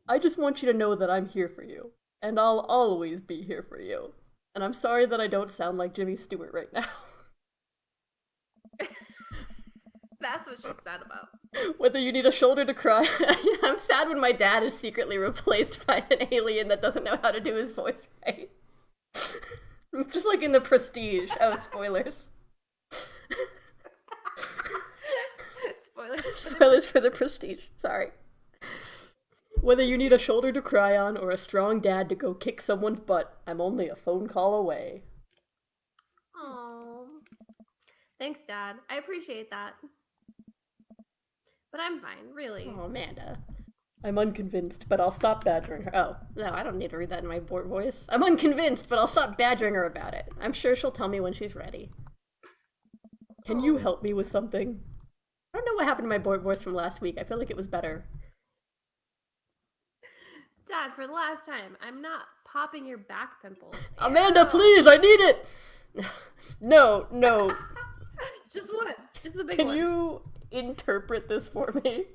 Speaker 1: I just want you to know that I'm here for you. And I'll always be here for you. And I'm sorry that I don't sound like Jimmy Stewart right now.
Speaker 2: That's what she's sad about.
Speaker 1: Whether you need a shoulder to cry. I'm sad when my dad is secretly replaced by an alien that doesn't know how to do his voice right. Just like in The Prestige. Oh, spoilers. Spoilers for The Prestige. Sorry. Whether you need a shoulder to cry on or a strong dad to go kick someone's butt, I'm only a phone call away.
Speaker 2: Aww. Thanks, Dad. I appreciate that. But I'm fine, really.
Speaker 1: Oh, Amanda. I'm unconvinced, but I'll stop badgering her. Oh, no, I don't need to read that in my Bort voice. I'm unconvinced, but I'll stop badgering her about it. I'm sure she'll tell me when she's ready. Can you help me with something? I don't know what happened to my Bort voice from last week. I feel like it was better.
Speaker 2: Dad, for the last time, I'm not popping your back pimples.
Speaker 1: Amanda, please, I need it! No.
Speaker 2: Just one. Just the big
Speaker 1: Can
Speaker 2: one.
Speaker 1: you interpret this for me?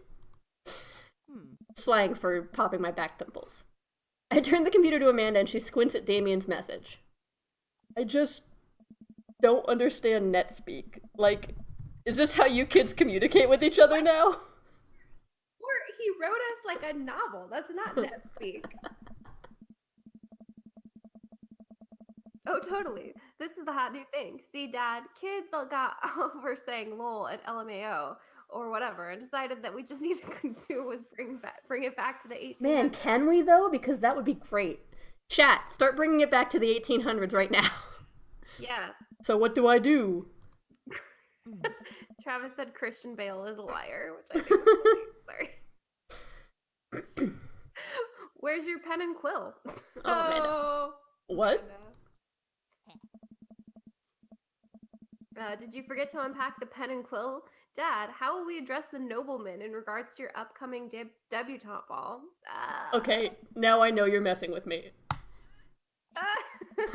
Speaker 1: Slang for popping my back pimples. I turn the computer to Amanda and she squints at Damien's message. I just don't understand NetSpeak. Like, is this how you kids communicate with each other now?
Speaker 2: Or he wrote us like a novel. That's not NetSpeak. Oh, totally. This is the hot new thing. See, Dad, kids all got over saying lol at LMAO or whatever and decided that we just need to do was bring it back to the 1800s.
Speaker 1: Man, can we though? Because that would be great. Chat, start bringing it back to the 1800s right now.
Speaker 2: Yeah.
Speaker 1: So what do I do?
Speaker 2: Travis said Christian Bale is a liar, which I think was funny. Sorry. Where's your pen and quill?
Speaker 1: Oh, what?
Speaker 2: Did you forget to unpack the pen and quill? Dad, how will we address the nobleman in regards to your upcoming debutante ball?
Speaker 1: Okay, now I know you're messing with me.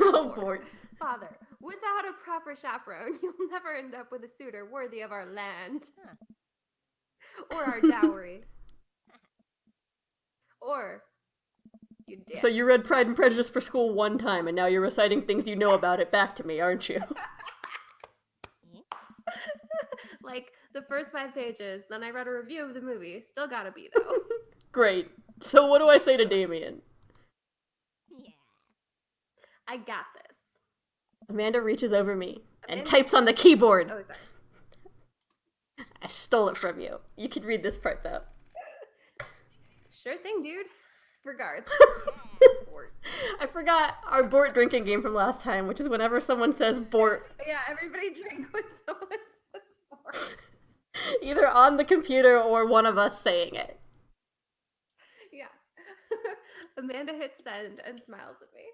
Speaker 1: Oh, Bort.
Speaker 2: Father, without a proper chaperone, you'll never end up with a suitor worthy of our land. Or our dowry. Or you did.
Speaker 1: So you read Pride and Prejudice for school one time, and now you're reciting things you know about it back to me, aren't you?
Speaker 2: Like the first 5 pages, then I read a review of the movie. Still gotta be, though.
Speaker 1: Great. So what do I say to Damien?
Speaker 4: Yeah.
Speaker 2: I got this.
Speaker 1: Amanda reaches over me and
Speaker 2: Amanda-
Speaker 1: types on the keyboard.
Speaker 2: Oh, sorry.
Speaker 1: I stole it from you. You can read this part, though.
Speaker 2: Sure thing, dude. Regards.
Speaker 1: I forgot our Bort drinking game from last time, which is whenever someone says Bort,
Speaker 2: Yeah, everybody drink when someone says Bort.
Speaker 1: either on the computer or one of us saying it.
Speaker 2: Yeah. Amanda hits send and smiles at me.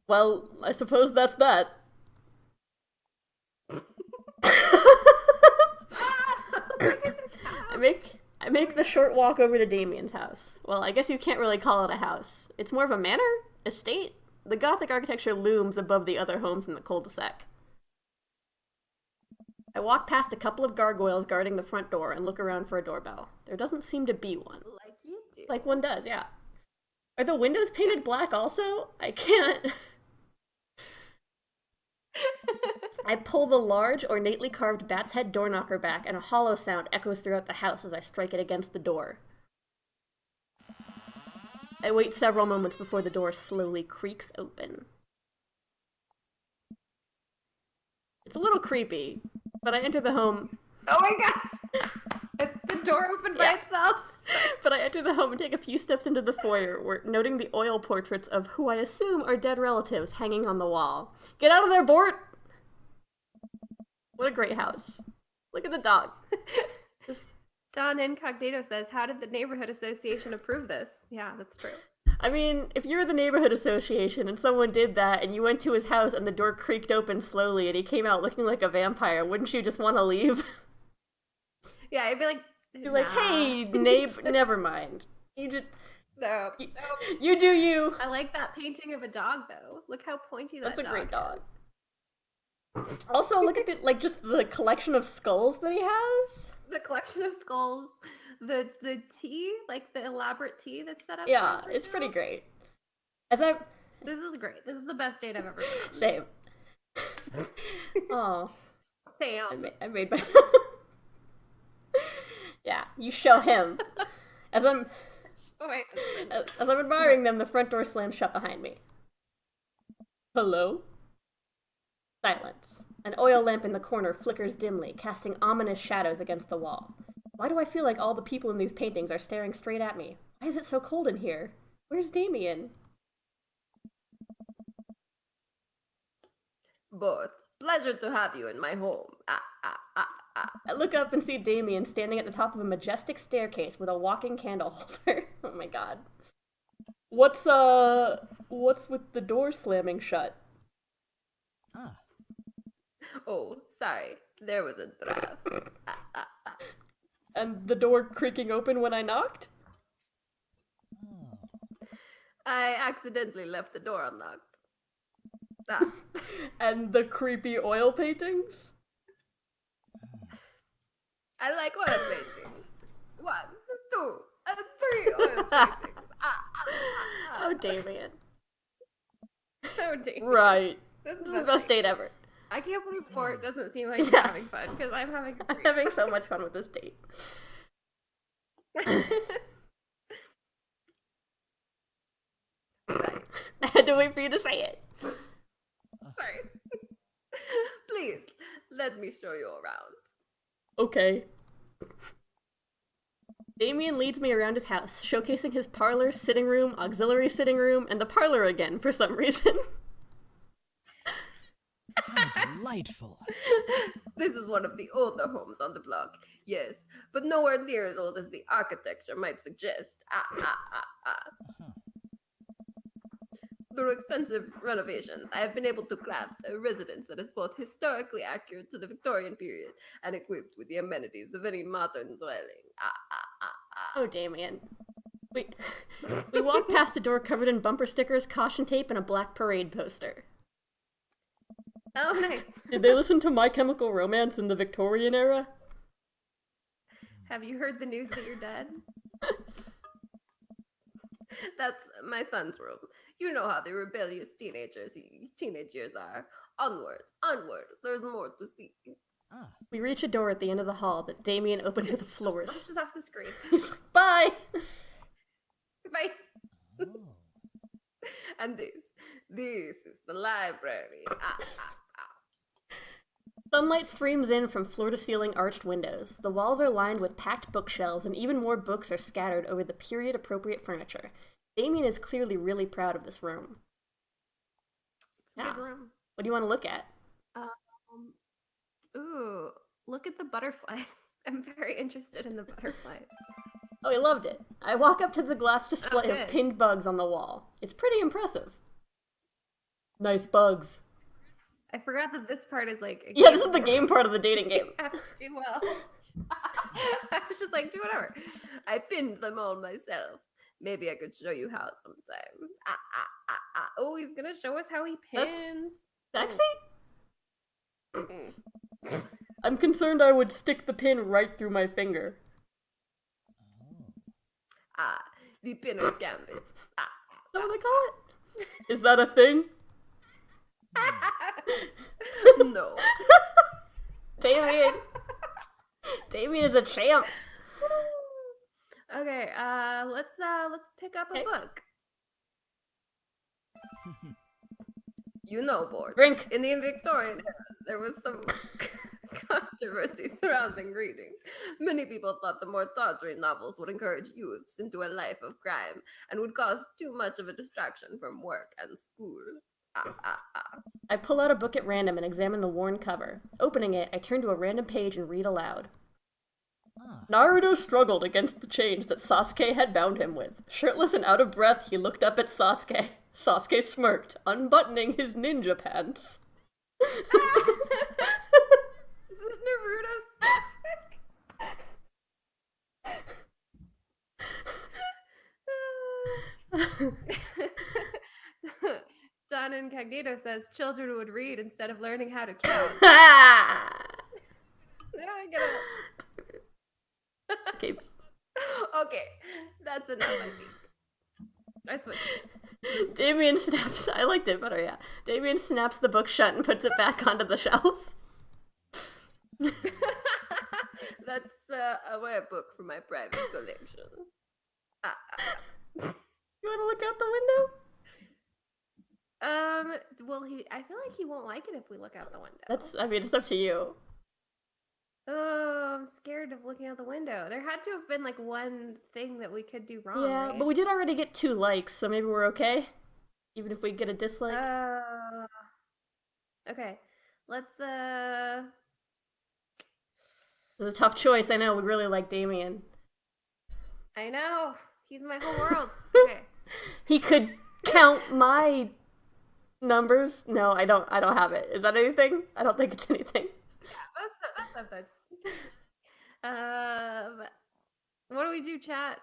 Speaker 1: Well, I suppose that's that.
Speaker 2: Look at this house.
Speaker 1: I make the short walk over to Damien's house. Well, I guess you can't really call it a house. It's more of a manor? Estate? The Gothic architecture looms above the other homes in the cul-de-sac. I walk past a couple of gargoyles guarding the front door and look around for a doorbell. There doesn't seem to be one.
Speaker 2: Like you do.
Speaker 1: Like one does, yeah. Are the windows painted black also? I can't... I pull the large, ornately carved bat's head door knocker back, and a hollow sound echoes throughout the house as I strike it against the door. I wait several moments before the door slowly creaks open. It's a little creepy, but I enter the home...
Speaker 2: Oh my god! It's the door opened by itself!
Speaker 1: But I enter the home and take a few steps into the foyer, where, noting the oil portraits of who I assume are dead relatives hanging on the wall. Get out of there, Bort! What a great house. Look at the dog.
Speaker 2: Don Incognito says, how did the neighborhood association approve this? Yeah, that's true.
Speaker 1: I mean, if you're the neighborhood association and someone did that and you went to his house and the door creaked open slowly and he came out looking like a vampire, wouldn't you just want to leave?
Speaker 2: Yeah, I'd be like,
Speaker 1: You're like, hey, never mind. You just...
Speaker 2: No.
Speaker 1: You do you.
Speaker 2: I like that painting of a dog, though. Look how pointy that
Speaker 1: That's a
Speaker 2: dog
Speaker 1: great dog.
Speaker 2: is.
Speaker 1: Also, look at the, just the collection of skulls that he has.
Speaker 2: The collection of skulls, the tea, like the elaborate tea that's set up.
Speaker 1: Yeah,
Speaker 2: for us right
Speaker 1: it's pretty
Speaker 2: now.
Speaker 1: great.
Speaker 2: This is great. This is the best date I've ever been on.
Speaker 1: Same. Oh,
Speaker 2: Sam.
Speaker 1: I made my... Yeah, you show him. As I'm as I'm admiring them, the front door slams shut behind me. Hello? Silence. An oil lamp in the corner flickers dimly, casting ominous shadows against the wall. Why do I feel like all the people in these paintings are staring straight at me? Why is it so cold in here? Where's Damien?
Speaker 2: Both. Pleasure to have you in my home.
Speaker 1: I look up and see Damien standing at the top of a majestic staircase with a walking candle holder. Oh my god. What's with the door slamming shut?
Speaker 2: Oh, sorry. There was a draft.
Speaker 1: And the door creaking open when I knocked?
Speaker 2: I accidentally left the door unlocked.
Speaker 1: And the creepy oil paintings?
Speaker 2: I like oil paintings. 1, 2, 3 oil paintings.
Speaker 1: Oh, Damien.
Speaker 2: So Damien.
Speaker 1: Right.
Speaker 2: This
Speaker 1: is the best date ever.
Speaker 2: I can't believe Fort doesn't seem like he's
Speaker 1: Yeah.
Speaker 2: having fun, because I'm having a
Speaker 1: I'm
Speaker 2: great
Speaker 1: having so much fun with this date. I had to wait for you to say it.
Speaker 2: Sorry. Please, let me show you around.
Speaker 1: Okay. Damien leads me around his house, showcasing his parlor, sitting room, auxiliary sitting room, and the parlor again for some reason.
Speaker 5: How delightful.
Speaker 2: This is one of the older homes on the block, yes, but nowhere near as old as the architecture might suggest. Through extensive renovations, I have been able to craft a residence that is both historically accurate to the Victorian period and equipped with the amenities of any modern dwelling.
Speaker 1: Oh, Damien. We walked past a door covered in bumper stickers, caution tape, and a black parade poster.
Speaker 2: Oh, nice.
Speaker 1: Did they listen to My Chemical Romance in the Victorian era?
Speaker 2: Have you heard the news that you're dead? That's my son's room. You know how the rebellious teenage years are. Onward, onward. There's more to see.
Speaker 1: We reach a door at the end of the hall that Damien opens with a flourish.
Speaker 2: Flashes off the screen.
Speaker 1: He's like, bye!
Speaker 2: Bye. And this is the library.
Speaker 1: Sunlight streams in from floor-to-ceiling arched windows. The walls are lined with packed bookshelves, and even more books are scattered over the period-appropriate furniture. Damien is clearly really proud of this room.
Speaker 2: It's a good room.
Speaker 1: What do you want to look at?
Speaker 2: Ooh, look at the butterflies. I'm very interested in the butterflies.
Speaker 1: Oh, he loved it. I walk up to the glass display
Speaker 2: Okay.
Speaker 1: of pinned bugs on the wall. It's pretty impressive. Nice bugs.
Speaker 2: I forgot that this part is like...
Speaker 1: Yeah, this is the game part of the dating game.
Speaker 2: I have to do well. I was just like, do whatever. I pinned them all myself. Maybe I could show you how sometime. Oh, he's gonna show us how he pins.
Speaker 1: Sexy? I'm concerned I would stick the pin right through my finger.
Speaker 2: The pinner's gambit.
Speaker 1: Is that what they call it? Is that a thing?
Speaker 2: No.
Speaker 1: Damien! Damien is a champ!
Speaker 2: Okay, let's pick up a book. You know, Board.
Speaker 1: Drink!
Speaker 2: In the Victorian era, there was some controversy surrounding reading. Many people thought the more tawdry novels would encourage youths into a life of crime and would cause too much of a distraction from work and school.
Speaker 1: I pull out a book at random and examine the worn cover. Opening it, I turn to a random page and read aloud. Naruto struggled against the chains that Sasuke had bound him with. Shirtless and out of breath, he looked up at Sasuke. Sasuke smirked, unbuttoning his ninja pants.
Speaker 2: Is it Naruto? Don Incognito says children would read instead of learning how to count.
Speaker 1: Okay.
Speaker 2: Okay, that's enough, I think. I switched.
Speaker 1: Damien snaps. I liked it better, yeah. Damien snaps the book shut and puts it back onto the shelf.
Speaker 2: That's a rare book from my private collection.
Speaker 1: You want to look out the window?
Speaker 2: Well, I feel like he won't like it if we look out the window.
Speaker 1: It's up to you.
Speaker 2: Oh, I'm scared of looking out the window. There had to have been like one thing that we could do wrong.
Speaker 1: Yeah,
Speaker 2: right?
Speaker 1: but we did already get 2 likes, so maybe we're okay? Even if we get a dislike?
Speaker 2: Okay. Let's,
Speaker 1: It's a tough choice, I know, we really like Damien.
Speaker 2: I know. He's my whole world. Okay.
Speaker 1: He could count my numbers. No, I don't have it. Is that anything? I don't think it's anything.
Speaker 2: That's something. What do we do, chat?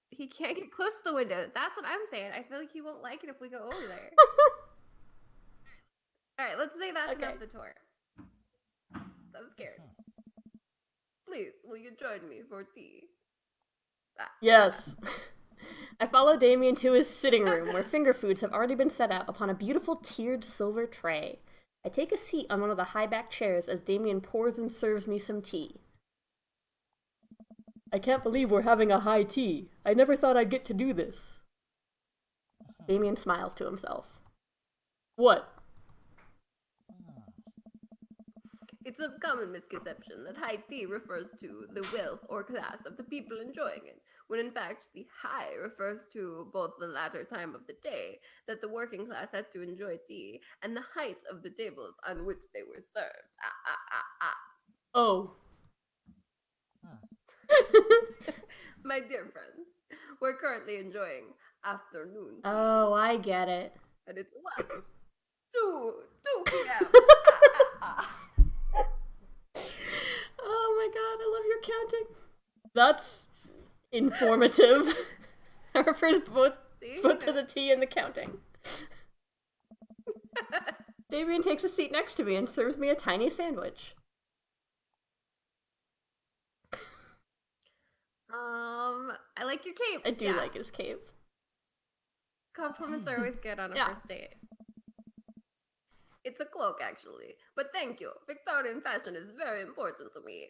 Speaker 2: He can't get close to the window. That's what I'm saying. I feel like he won't like it if we go over there. Alright, let's say that's enough of the tour. I'm scared. Please, will you join me for tea?
Speaker 1: Yes. I follow Damien to his sitting room, where finger foods have already been set out upon a beautiful tiered silver tray. I take a seat on one of the high-backed chairs as Damien pours and serves me some tea. I can't believe we're having a high tea. I never thought I'd get to do this. Damien smiles to himself. What?
Speaker 2: It's a common misconception that high tea refers to the wealth or class of the people enjoying it, when in fact the high refers to both the latter time of the day that the working class had to enjoy tea and the height of the tables on which they were served.
Speaker 1: Oh.
Speaker 2: My dear friends, we're currently enjoying afternoon tea.
Speaker 1: Oh, I get it.
Speaker 2: And it's 2 p.m.
Speaker 1: Oh my god, I love your counting. That's informative. I refers both to the tea and the counting. Damien takes a seat next to me and serves me a tiny sandwich.
Speaker 2: I like your cape.
Speaker 1: I do like his cape.
Speaker 2: Compliments are always good on a first date. It's a cloak, actually. But thank you. Victorian fashion is very important to me.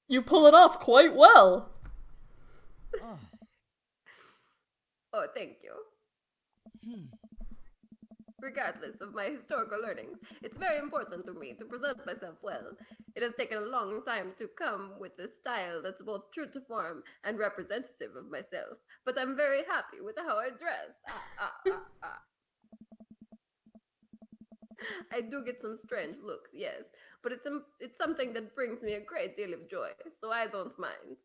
Speaker 1: You pull it off quite well.
Speaker 2: Oh, thank you. Regardless of my historical learnings, it's very important to me to present myself well. It has taken a long time to come with a style that's both true to form and representative of myself, but I'm very happy with how I dress. I do get some strange looks, yes, but it's something that brings me a great deal of joy, so I don't mind.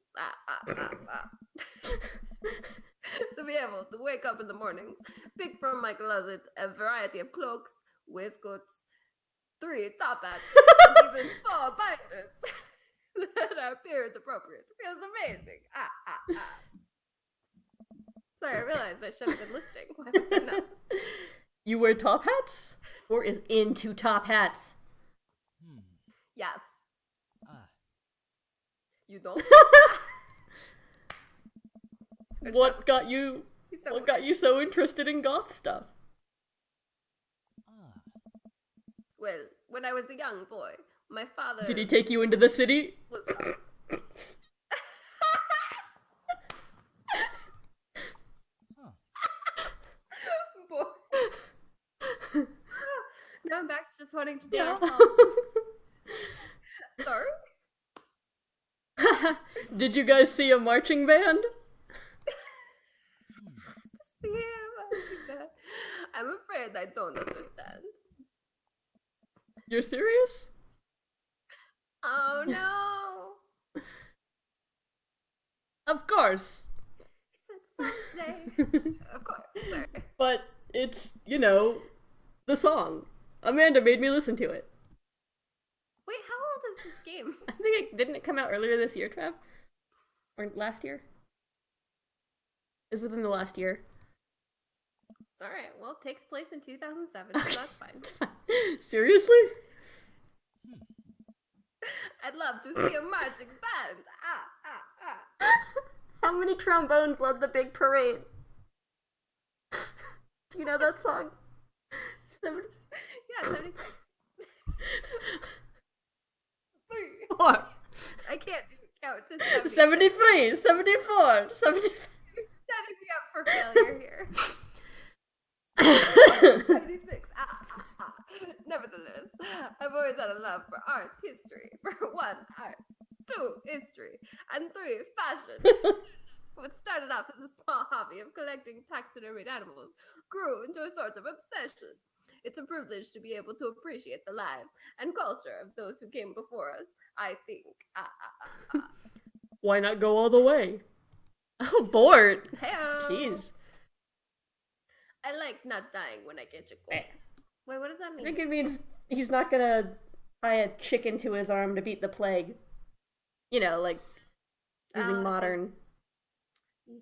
Speaker 2: To be able to wake up in the morning, pick from my closet a variety of cloaks, waistcoats, 3 top hats, and even 4 binders that are period appropriate feels amazing. Sorry, I realized I should have been listing. Why was I not?
Speaker 1: You wear top hats? Or is into top hats?
Speaker 2: Yes. You don't?
Speaker 1: What got you so interested in goth stuff?
Speaker 2: Well, when I was a young boy, my father...
Speaker 1: Did he take you into the city?
Speaker 2: Now I'm back to just wanting to dance. Sorry?
Speaker 1: Did you guys see a marching band?
Speaker 2: I'm afraid I don't understand.
Speaker 1: You're serious?
Speaker 2: Oh no!
Speaker 1: Of course.
Speaker 2: Of course, sorry.
Speaker 1: But it's, the song. Amanda made me listen to it.
Speaker 2: Wait, how old is this game?
Speaker 1: I think didn't it come out earlier this year, Trev? Or last year? It was within the last year.
Speaker 2: Alright, well, it takes place in 2007, so that's fine.
Speaker 1: Seriously?
Speaker 2: I'd love to see a marching band.
Speaker 1: How many trombones led the big parade? Do you know that song?
Speaker 2: Yeah, 76. 3.
Speaker 1: 4,
Speaker 2: I can't count to 70.
Speaker 1: 73, 74, 75.
Speaker 2: Setting me up for failure here. 76. Nevertheless, I've always had a love for art history. For 1, art. 2, history. And 3, fashion. What started off as a small hobby of collecting taxidermied animals grew into a sort of obsession. It's a privilege to be able to appreciate the lives and culture of those who came before us, I think.
Speaker 1: Why not go all the way? Oh, bored.
Speaker 2: Hey-o.
Speaker 1: Jeez.
Speaker 2: I like not dying when I get you gold. Wait, what does that
Speaker 1: I
Speaker 2: mean?
Speaker 1: think it means he's not gonna tie a chicken to his arm to beat the plague. You know, like using modern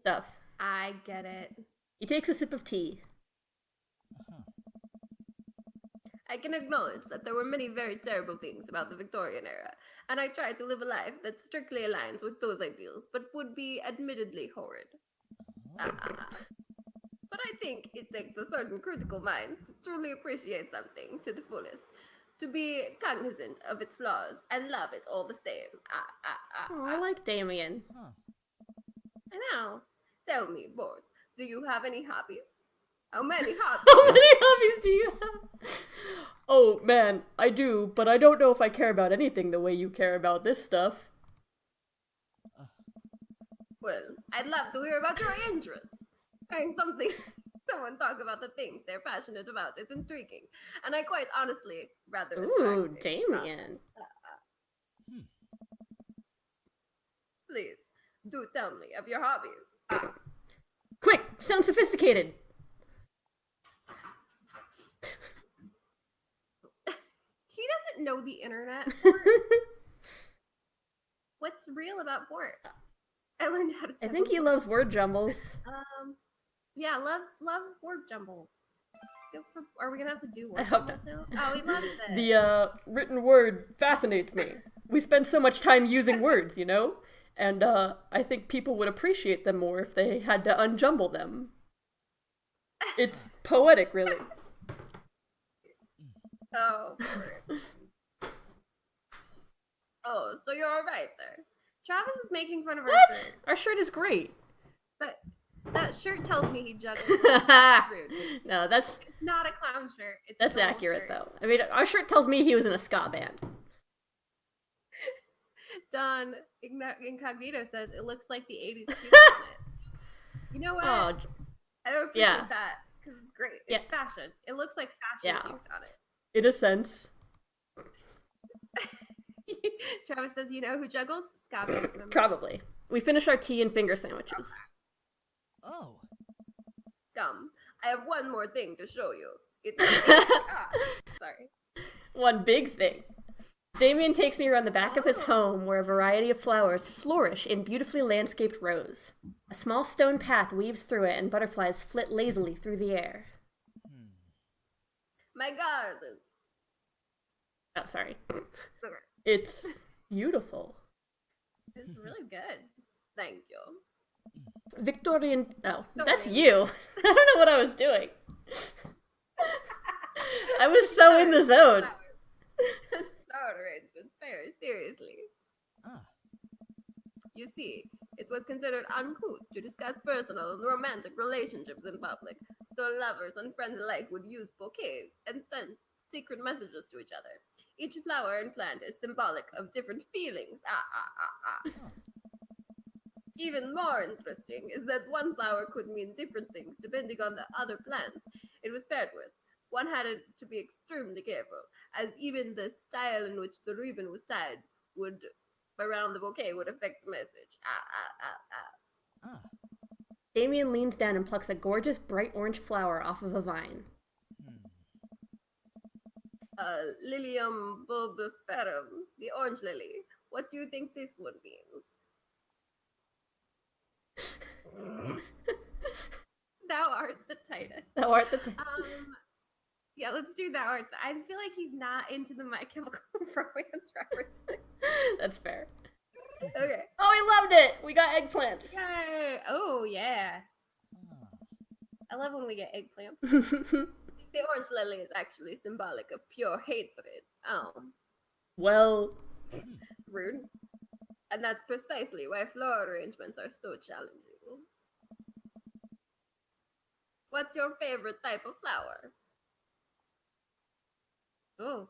Speaker 1: stuff.
Speaker 2: I get it.
Speaker 1: He takes a sip of tea.
Speaker 2: I can acknowledge that there were many very terrible things about the Victorian era, and I try to live a life that strictly aligns with those ideals, but would be admittedly horrid. But I think it takes a certain critical mind to truly appreciate something to the fullest, to be cognizant of its flaws and love it all the same.
Speaker 1: Oh, I like Damien.
Speaker 2: I know. Tell me, Bort, do you have any hobbies? How many hobbies?
Speaker 1: How many hobbies do you have? Oh, man, I do, but I don't know if I care about anything the way you care about this stuff.
Speaker 2: Well, I'd love to hear about your interests. Hearing someone talk about the things they're passionate about is intriguing, and I quite honestly rather.
Speaker 1: Ooh,
Speaker 2: attractive.
Speaker 1: Damien.
Speaker 2: Please, do tell me of your hobbies.
Speaker 1: Quick, sound sophisticated.
Speaker 2: He doesn't know the internet. What's real about Bort? I learned how to.
Speaker 1: I think he loves word jumbles.
Speaker 2: Yeah, love word jumbles. Are we gonna have to do word
Speaker 1: I hope
Speaker 2: jumbles now? Oh, he loves it.
Speaker 1: The written word fascinates me. We spend so much time using words, you know? And I think people would appreciate them more if they had to unjumble them. It's poetic, really.
Speaker 2: Oh, Bort. Oh, so you're alright there. Travis is making fun of our
Speaker 1: What?
Speaker 2: shirt.
Speaker 1: Our shirt is great.
Speaker 2: But that shirt tells me he juggles. Rude.
Speaker 1: No, that's
Speaker 2: It's not a clown shirt. It's a
Speaker 1: that's
Speaker 2: normal
Speaker 1: accurate
Speaker 2: shirt.
Speaker 1: though. I mean, our shirt tells me he was in a ska band.
Speaker 2: Don Incognito says it looks like the 80s cute on it. You know what?
Speaker 1: Oh,
Speaker 2: I don't appreciate
Speaker 1: yeah.
Speaker 2: that because it's great. It's fashion. It looks like fashion
Speaker 1: Yeah.
Speaker 2: youth on it.
Speaker 1: in a sense.
Speaker 2: Travis says, you know who juggles? Ska band members.
Speaker 1: Probably. We finish our tea and finger sandwiches.
Speaker 5: Oh.
Speaker 2: Come. I have one more thing to show you. It's sorry.
Speaker 1: One big thing. Damien takes me around the back of his home where a variety of flowers flourish in beautifully landscaped rows. A small stone path weaves through it and butterflies flit lazily through the air.
Speaker 2: My garden.
Speaker 1: Oh, sorry.
Speaker 2: Okay.
Speaker 1: It's beautiful.
Speaker 2: It's really good. Thank you.
Speaker 1: Victorian... Oh, that's you. I don't know what I was doing. I was so in the zone.
Speaker 2: Flower arrangements very seriously.
Speaker 5: Ah.
Speaker 2: You see, it was considered uncouth to discuss personal and romantic relationships in public, so lovers and friends alike would use bouquets and send secret messages to each other. Each flower and plant is symbolic of different feelings. Even more interesting is that one flower could mean different things depending on the other plants it was paired with. One had to be extremely careful, as even the style in which the ribbon was tied around the bouquet would affect the message.
Speaker 5: Ah.
Speaker 1: Damien leans down and plucks a gorgeous bright orange flower off of a vine.
Speaker 2: Lilium bulbiferum, the orange lily. What do you think this one means? Thou art the Titan.
Speaker 1: Thou art the...
Speaker 2: Yeah, let's do Thou art. I feel like he's not into the My Chemical Romance reference.
Speaker 1: That's fair.
Speaker 2: Okay.
Speaker 1: Oh, he loved it! We got eggplants!
Speaker 2: Yay! Oh, yeah.
Speaker 5: Ah.
Speaker 2: I love when we get eggplants. The orange lily is actually symbolic of pure hatred. Oh,
Speaker 1: Well,
Speaker 2: rude. And that's precisely why floral arrangements are so challenging. What's your favorite type of flower? Oh,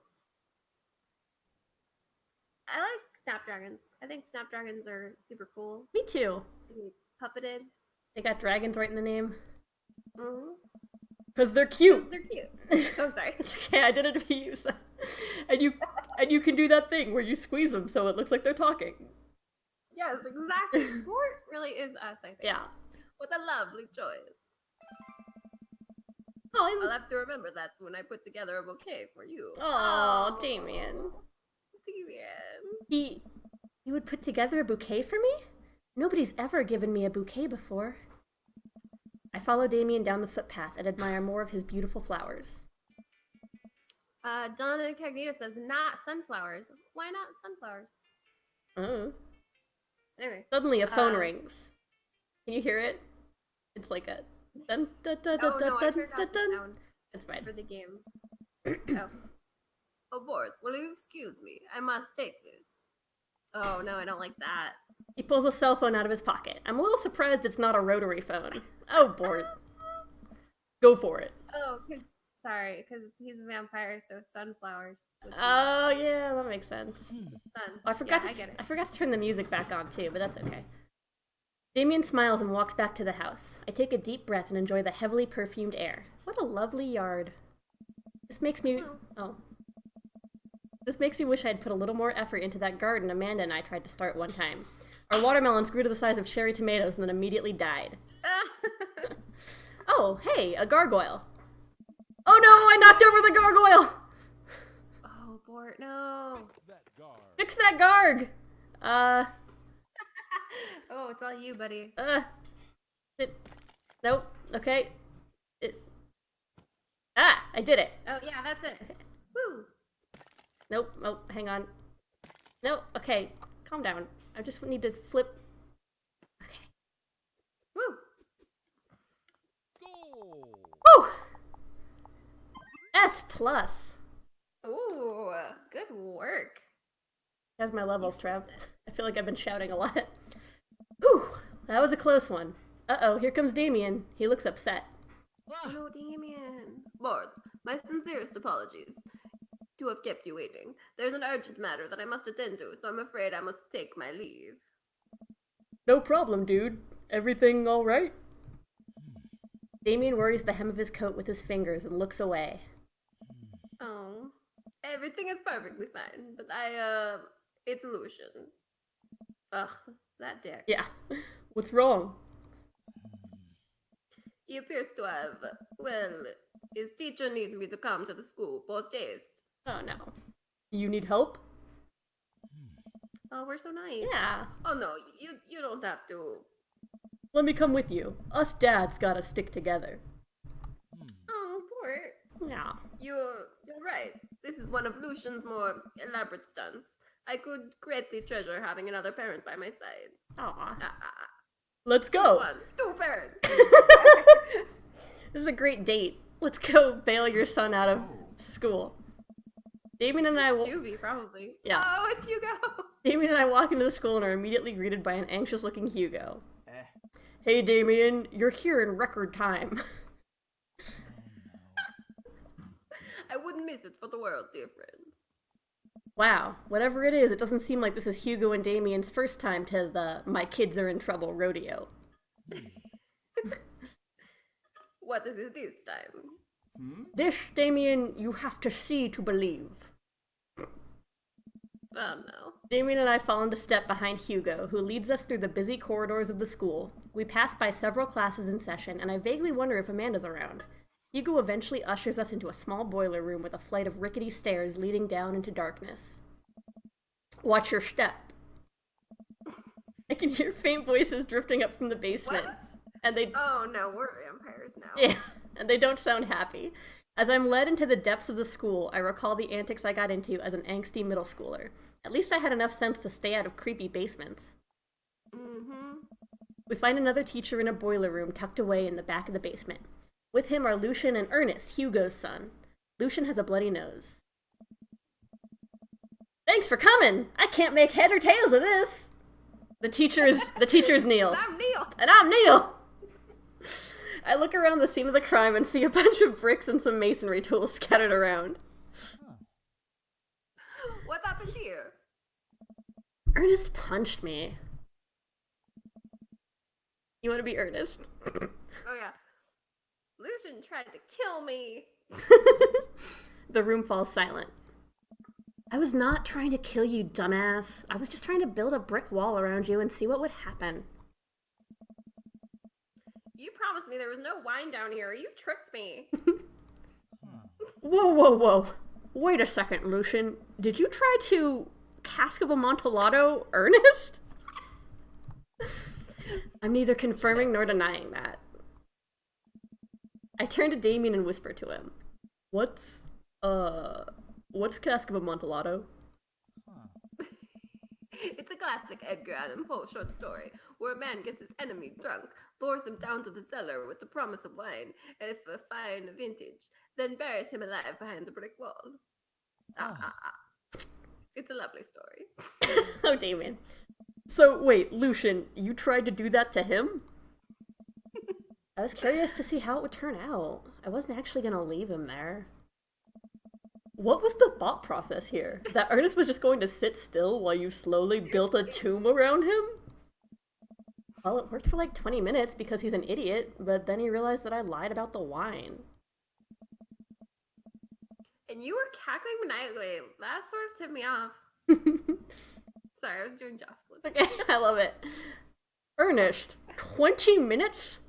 Speaker 2: I like snapdragons. I think snapdragons are super cool.
Speaker 1: me too.
Speaker 2: They can be puppeted.
Speaker 1: They got dragons right in the name.
Speaker 2: Mm-hmm.
Speaker 1: Because they're cute.
Speaker 2: They're cute. Oh, sorry.
Speaker 1: It's okay, I did it for you. So. And you can do that thing where you squeeze them so it looks like they're talking.
Speaker 2: Yes, exactly. Gort really is us, I think.
Speaker 1: Yeah.
Speaker 2: What a lovely choice.
Speaker 1: Oh,
Speaker 2: I'll have to remember that when I put together a bouquet for you.
Speaker 1: oh, Damien.
Speaker 2: Damien.
Speaker 1: You would put together a bouquet for me? Nobody's ever given me a bouquet before. I follow Damien down the footpath and admire more of his beautiful flowers.
Speaker 2: Donna Incognito says, not sunflowers. Why not sunflowers?
Speaker 1: Oh.
Speaker 2: Anyway.
Speaker 1: Suddenly a phone rings. Can you hear it? It's like a dun dun dun dun
Speaker 2: Oh,
Speaker 1: dun
Speaker 2: no, I
Speaker 1: dun
Speaker 2: turned
Speaker 1: dun
Speaker 2: off the
Speaker 1: dun.
Speaker 2: sound
Speaker 1: It's fine.
Speaker 2: for the game. Oh. Oh, Bort, will you excuse me? I must take this. Oh, no, I don't like that.
Speaker 1: He pulls a cell phone out of his pocket. I'm a little surprised it's not a rotary phone. Oh, Bort. Go for it.
Speaker 2: Oh, sorry, because he's a vampire, so sunflowers. would be
Speaker 1: Oh, yeah, that makes sense.
Speaker 2: sun.
Speaker 1: Oh, I forgot
Speaker 2: I get it.
Speaker 1: I forgot to turn the music back on too, but that's okay. Damien smiles and walks back to the house. I take a deep breath and enjoy the heavily perfumed air. What a lovely yard. This makes me This makes me wish I'd put a little more effort into that garden Amanda and I tried to start one time. Our watermelons grew to the size of cherry tomatoes and then immediately died. Oh, hey, a gargoyle. Oh no, I knocked over the gargoyle!
Speaker 2: Oh, Bort, no.
Speaker 1: Fix that garg!
Speaker 2: Oh, it's all you, buddy.
Speaker 1: Nope, okay. I did it.
Speaker 2: Oh, yeah, that's it. Woo!
Speaker 1: Nope, oh, hang on. No, okay, calm down. I just need to flip. Okay.
Speaker 2: Woo!
Speaker 1: Woo! S plus.
Speaker 2: Ooh, good work.
Speaker 1: That's my levels, Trev. I feel like I've been shouting a lot. Whew, that was a close one. Uh-oh, here comes Damien. He looks upset.
Speaker 2: Oh, no, Damien. Bort, my sincerest apologies to have kept you waiting. There's an urgent matter that I must attend to, so I'm afraid I must take my leave.
Speaker 1: No problem, dude. Everything all right? Damien worries the hem of his coat with his fingers and looks away.
Speaker 2: Oh, everything is perfectly fine, but it's Lucian. Ugh, that dick.
Speaker 1: Yeah. What's wrong?
Speaker 2: He appears to have, well, his teacher needs me to come to the school post haste.
Speaker 1: Oh no. Do you need help?
Speaker 2: Oh, we're so nice.
Speaker 1: Yeah.
Speaker 2: Oh no, you don't have to.
Speaker 1: Let me come with you. Us dads gotta stick together.
Speaker 2: Oh, Bort.
Speaker 1: Yeah.
Speaker 2: You're right. This is one of Lucian's more elaborate stunts. I could greatly treasure having another parent by my side.
Speaker 1: Aw.
Speaker 2: Ah,
Speaker 1: Let's go.
Speaker 2: 1, 2 parents.
Speaker 1: This is a great date. Let's go bail your son out of school. Damien and I will.
Speaker 2: Juvie, probably.
Speaker 1: Yeah.
Speaker 2: Oh, it's Hugo.
Speaker 1: Damien and I walk into the school and are immediately greeted by an anxious-looking Hugo. Hey, Damien, you're here in record time.
Speaker 2: I wouldn't miss it for the world, dear friend.
Speaker 1: Wow, whatever it is, it doesn't seem like this is Hugo and Damien's first time to the My Kids Are in Trouble rodeo.
Speaker 2: What is it this time?
Speaker 1: This, Damien, you have to see to believe.
Speaker 2: Oh no.
Speaker 1: Damien and I fall into step behind Hugo, who leads us through the busy corridors of the school. We pass by several classes in session, and I vaguely wonder if Amanda's around. Hugo eventually ushers us into a small boiler room with a flight of rickety stairs leading down into darkness. Watch your step. I can hear faint voices drifting up from the basement.
Speaker 2: What?
Speaker 1: And they
Speaker 2: Oh no, we're vampires now.
Speaker 1: Yeah, and they don't sound happy. As I'm led into the depths of the school, I recall the antics I got into as an angsty middle schooler. At least I had enough sense to stay out of creepy basements.
Speaker 2: Mm-hmm.
Speaker 1: We find another teacher in a boiler room tucked away in the back of the basement. With him are Lucian and Ernest, Hugo's son. Lucian has a bloody nose. Thanks for coming. I can't make head or tails of this. The teacher's Neil.
Speaker 2: I'm Neil.
Speaker 1: And I'm Neil. I look around the scene of the crime and see a bunch of bricks and some masonry tools scattered around.
Speaker 2: What happened here?
Speaker 1: Ernest punched me. You want to be Ernest?
Speaker 2: Oh yeah. Lucian tried to kill me.
Speaker 1: The room falls silent. I was not trying to kill you, dumbass. I was just trying to build a brick wall around you and see what would happen.
Speaker 2: You promised me there was no wine down here. You tricked me.
Speaker 1: Whoa. Wait a second, Lucian. Did you try to cask of Amontillado Ernest? I'm neither confirming nor denying that. I turn to Damien and whisper to him. What's cask of Amontillado?
Speaker 2: It's a classic Edgar Allan Poe short story where a man gets his enemy drunk, lures him down to the cellar with the promise of wine, and if a fine vintage, then buries him alive behind the brick wall. It's a lovely story.
Speaker 1: Oh, Damien. So, wait, Lucian, you tried to do that to him? I was curious to see how it would turn out. I wasn't actually gonna leave him there. What was the thought process here? That Ernest was just going to sit still while you slowly built a tomb around him? Well, it worked for like 20 minutes because he's an idiot, but then he realized that I lied about the wine.
Speaker 2: And you were cackling maniacally. That sort of tipped me off. Sorry, I was doing Jocelyn.
Speaker 1: Okay, I love it. Ernest, 20 minutes?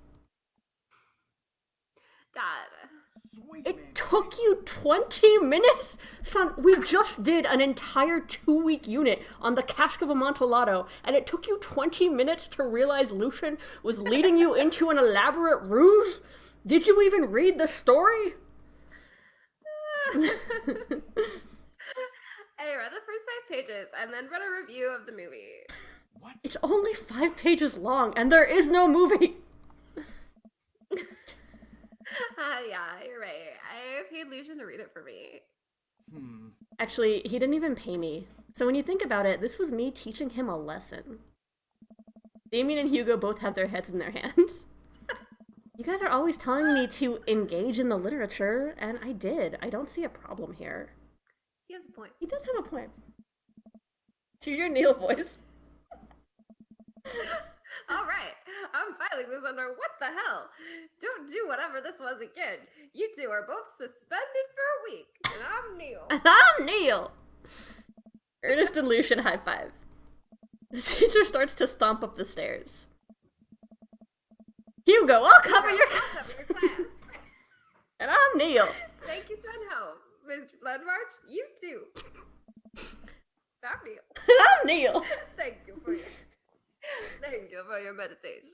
Speaker 2: God.
Speaker 1: It took you 20 minutes? Son, we just did an entire 2-week unit on the cask of Amontillado, and it took you 20 minutes to realize Lucian was leading you into an elaborate ruse? Did you even read the story?
Speaker 2: I read the first 5 pages and then read a review of the movie.
Speaker 3: What?
Speaker 1: It's only 5 pages long, and there is no movie!
Speaker 2: Yeah, you're right. I paid Lucian to read it for me.
Speaker 1: Actually, he didn't even pay me. So when you think about it, this was me teaching him a lesson. Damien and Hugo both have their heads in their hands. You guys are always telling me to engage in the literature, and I did. I don't see a problem here.
Speaker 2: He has a point.
Speaker 1: He does have a point. To your Neil voice.
Speaker 2: Alright, I'm filing this under what the hell? Don't do whatever this was again. You two are both suspended for a week. And I'm Neil.
Speaker 1: I'm Neil! Ernest and Lucian high five. The teacher starts to stomp up the stairs. Hugo, I'll cover your
Speaker 2: class.
Speaker 1: And I'm Neil.
Speaker 2: Thank you, Sunho. Mr. Bloodmarch, you too. I'm Neil.
Speaker 1: And I'm Neil.
Speaker 2: Thank you for your meditation.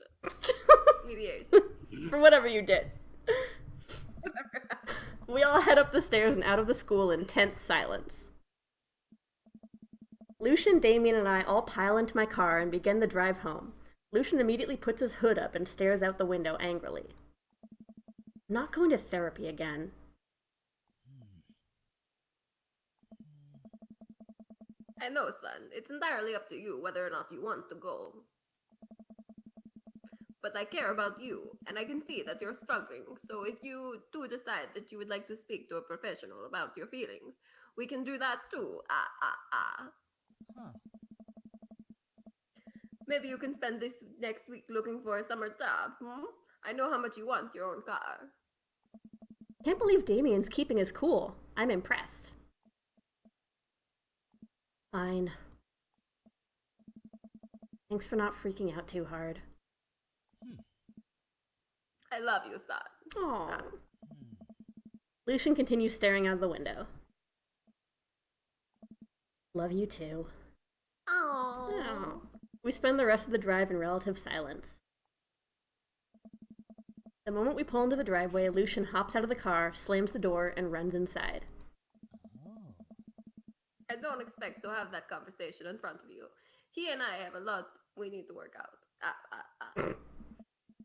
Speaker 2: Mediation.
Speaker 1: For whatever you did.
Speaker 2: Whatever.
Speaker 1: We all head up the stairs and out of the school in tense silence. Lucian, Damien, and I all pile into my car and begin the drive home. Lucian immediately puts his hood up and stares out the window angrily. I'm not going to therapy again.
Speaker 2: I know, son. It's entirely up to you whether or not you want to go. But I care about you, and I can see that you're struggling, so if you do decide that you would like to speak to a professional about your feelings, we can do that too. Maybe you can spend this next week looking for a summer job, I know how much you want your own car.
Speaker 1: Can't believe Damien's keeping his cool. I'm impressed. Fine. Thanks for not freaking out too hard.
Speaker 2: I love you, son.
Speaker 1: Aww. Lucian continues staring out of the window. Love you too.
Speaker 2: Aww.
Speaker 1: We spend the rest of the drive in relative silence. The moment we pull into the driveway, Lucian hops out of the car, slams the door, and runs inside.
Speaker 2: I don't expect to have that conversation in front of you. He and I have a lot we need to work out.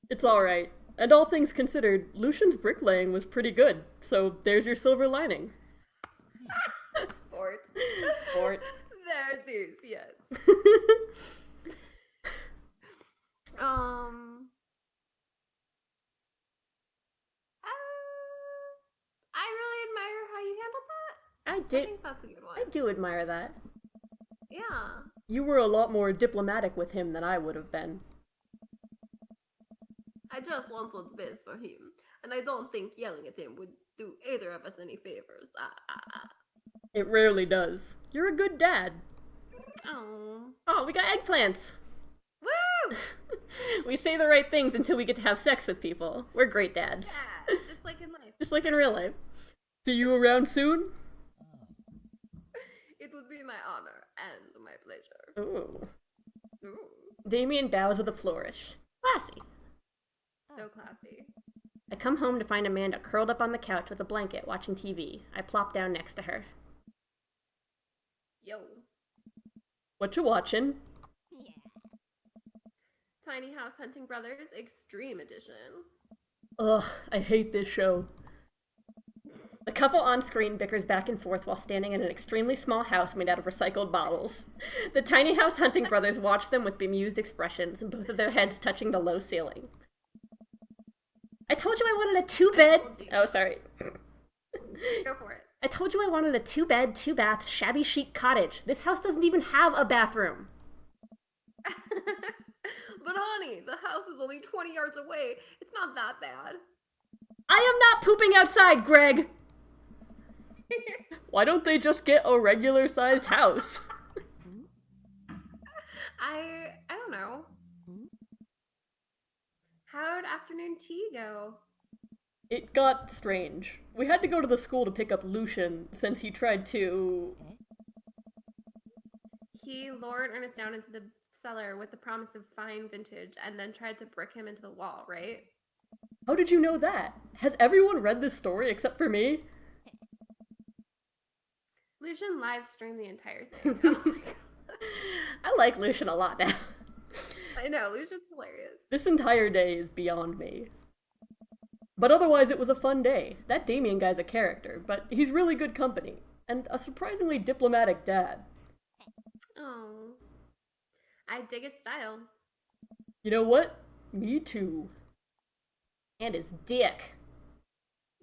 Speaker 1: It's alright. And all things considered, Lucian's bricklaying was pretty good, so there's your silver lining.
Speaker 2: Fort.
Speaker 1: Fort.
Speaker 2: There it is, yes. I really admire how you handled that.
Speaker 1: I
Speaker 2: I think that's a good one.
Speaker 1: I do admire that.
Speaker 2: Yeah.
Speaker 1: You were a lot more diplomatic with him than I would have been.
Speaker 2: I just want what's best for him, and I don't think yelling at him would do either of us any favors.
Speaker 1: It rarely does. You're a good dad.
Speaker 2: Oh.
Speaker 1: Oh, we got eggplants!
Speaker 2: Woo!
Speaker 1: We say the right things until we get to have sex with people. We're great dads.
Speaker 2: Yeah, just like in life.
Speaker 1: Just like in real life. See you around soon?
Speaker 2: It would be my honor and my pleasure.
Speaker 1: Ooh.
Speaker 2: Ooh.
Speaker 1: Damien bows with a flourish. Classy.
Speaker 2: So classy.
Speaker 1: I come home to find Amanda curled up on the couch with a blanket watching TV. I plop down next to her.
Speaker 2: Yo.
Speaker 1: What you watching?
Speaker 4: Yeah.
Speaker 2: Tiny House Hunting Brothers Extreme Edition.
Speaker 1: Ugh, I hate this show. The couple on screen bickers back and forth while standing in an extremely small house made out of recycled bottles. The Tiny House Hunting Brothers watch them with bemused expressions, both of their heads touching the low ceiling. I told you I wanted a two-bed... Oh, sorry.
Speaker 2: Go for it.
Speaker 1: I told you I wanted a two-bed, two-bath, shabby chic cottage. This house doesn't even have a bathroom.
Speaker 2: But honey, the house is only 20 yards away. It's not that bad.
Speaker 1: I am not pooping outside, Greg! Why don't they just get a regular-sized house?
Speaker 2: I don't know. How'd afternoon tea go?
Speaker 1: It got strange. We had to go to the school to pick up Lucian since he tried to...
Speaker 2: He lured Ernest down into the cellar with the promise of fine vintage and then tried to brick him into the wall, right?
Speaker 1: How did you know that? Has everyone read this story except for me?
Speaker 2: Lucian live streamed the entire thing. Oh my God.
Speaker 1: I like Lucian a lot now.
Speaker 2: I know, Lucian's hilarious.
Speaker 1: This entire day is beyond me. But otherwise, it was a fun day. That Damien guy's a character, but he's really good company. And a surprisingly diplomatic dad.
Speaker 2: Oh. I dig his style.
Speaker 1: You know what? Me too. And his dick.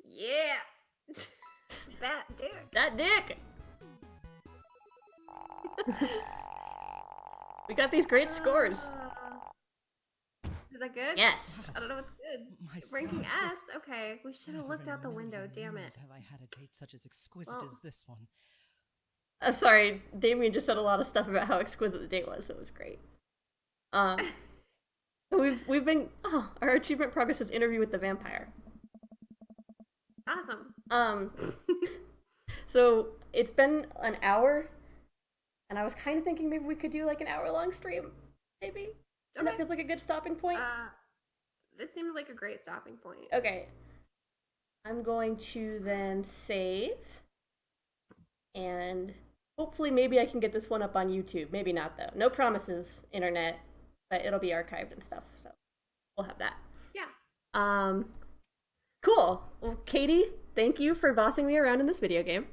Speaker 2: Yeah! That dick.
Speaker 1: That dick! We got these great scores.
Speaker 2: Is that good?
Speaker 1: Yes.
Speaker 2: I don't know what's good.
Speaker 5: My
Speaker 2: Ranking
Speaker 5: stars,
Speaker 2: S? Okay, we should have
Speaker 5: never
Speaker 2: looked
Speaker 5: in a
Speaker 2: out the
Speaker 5: million
Speaker 2: window, damn it.
Speaker 5: moons Have I had a date such as exquisite
Speaker 2: Well-
Speaker 5: as this one?
Speaker 1: I'm sorry, Damien just said a lot of stuff about how exquisite the date was, so it was great. We've been our achievement progress is interview with the vampire.
Speaker 2: Awesome.
Speaker 1: So it's been an hour, and I was kind of thinking maybe we could do like an hour-long stream, maybe. And that
Speaker 2: Okay.
Speaker 1: feels like a good stopping point.
Speaker 2: This seems like a great stopping point.
Speaker 1: Okay. I'm going to then save, and hopefully maybe I can get this one up on YouTube. Maybe not, though. No promises, internet, but it'll be archived and stuff, so we'll have that.
Speaker 2: Yeah.
Speaker 1: Cool. Well, Katie, thank you for bossing me around in this video game.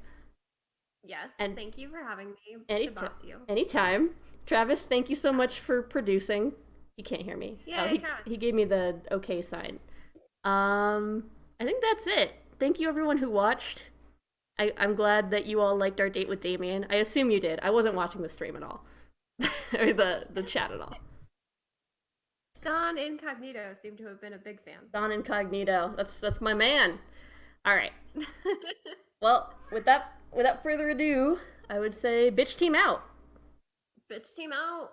Speaker 2: Yes.
Speaker 1: And-
Speaker 2: thank you for having me to
Speaker 1: Anytime.
Speaker 2: boss you.
Speaker 1: Anytime. Travis, thank you so much for producing. He can't hear me.
Speaker 2: Yay,
Speaker 1: he
Speaker 2: Travis.
Speaker 1: gave me the okay sign. I think that's it. Thank you everyone who watched. I'm glad that you all liked our date with Damien. I assume you did. I wasn't watching the stream at all. Or the chat at all.
Speaker 2: Don Incognito seemed to have been a big fan.
Speaker 1: Don Incognito. That's my man. Alright. Well, without further ado, I would say bitch team out.
Speaker 2: Bitch team out.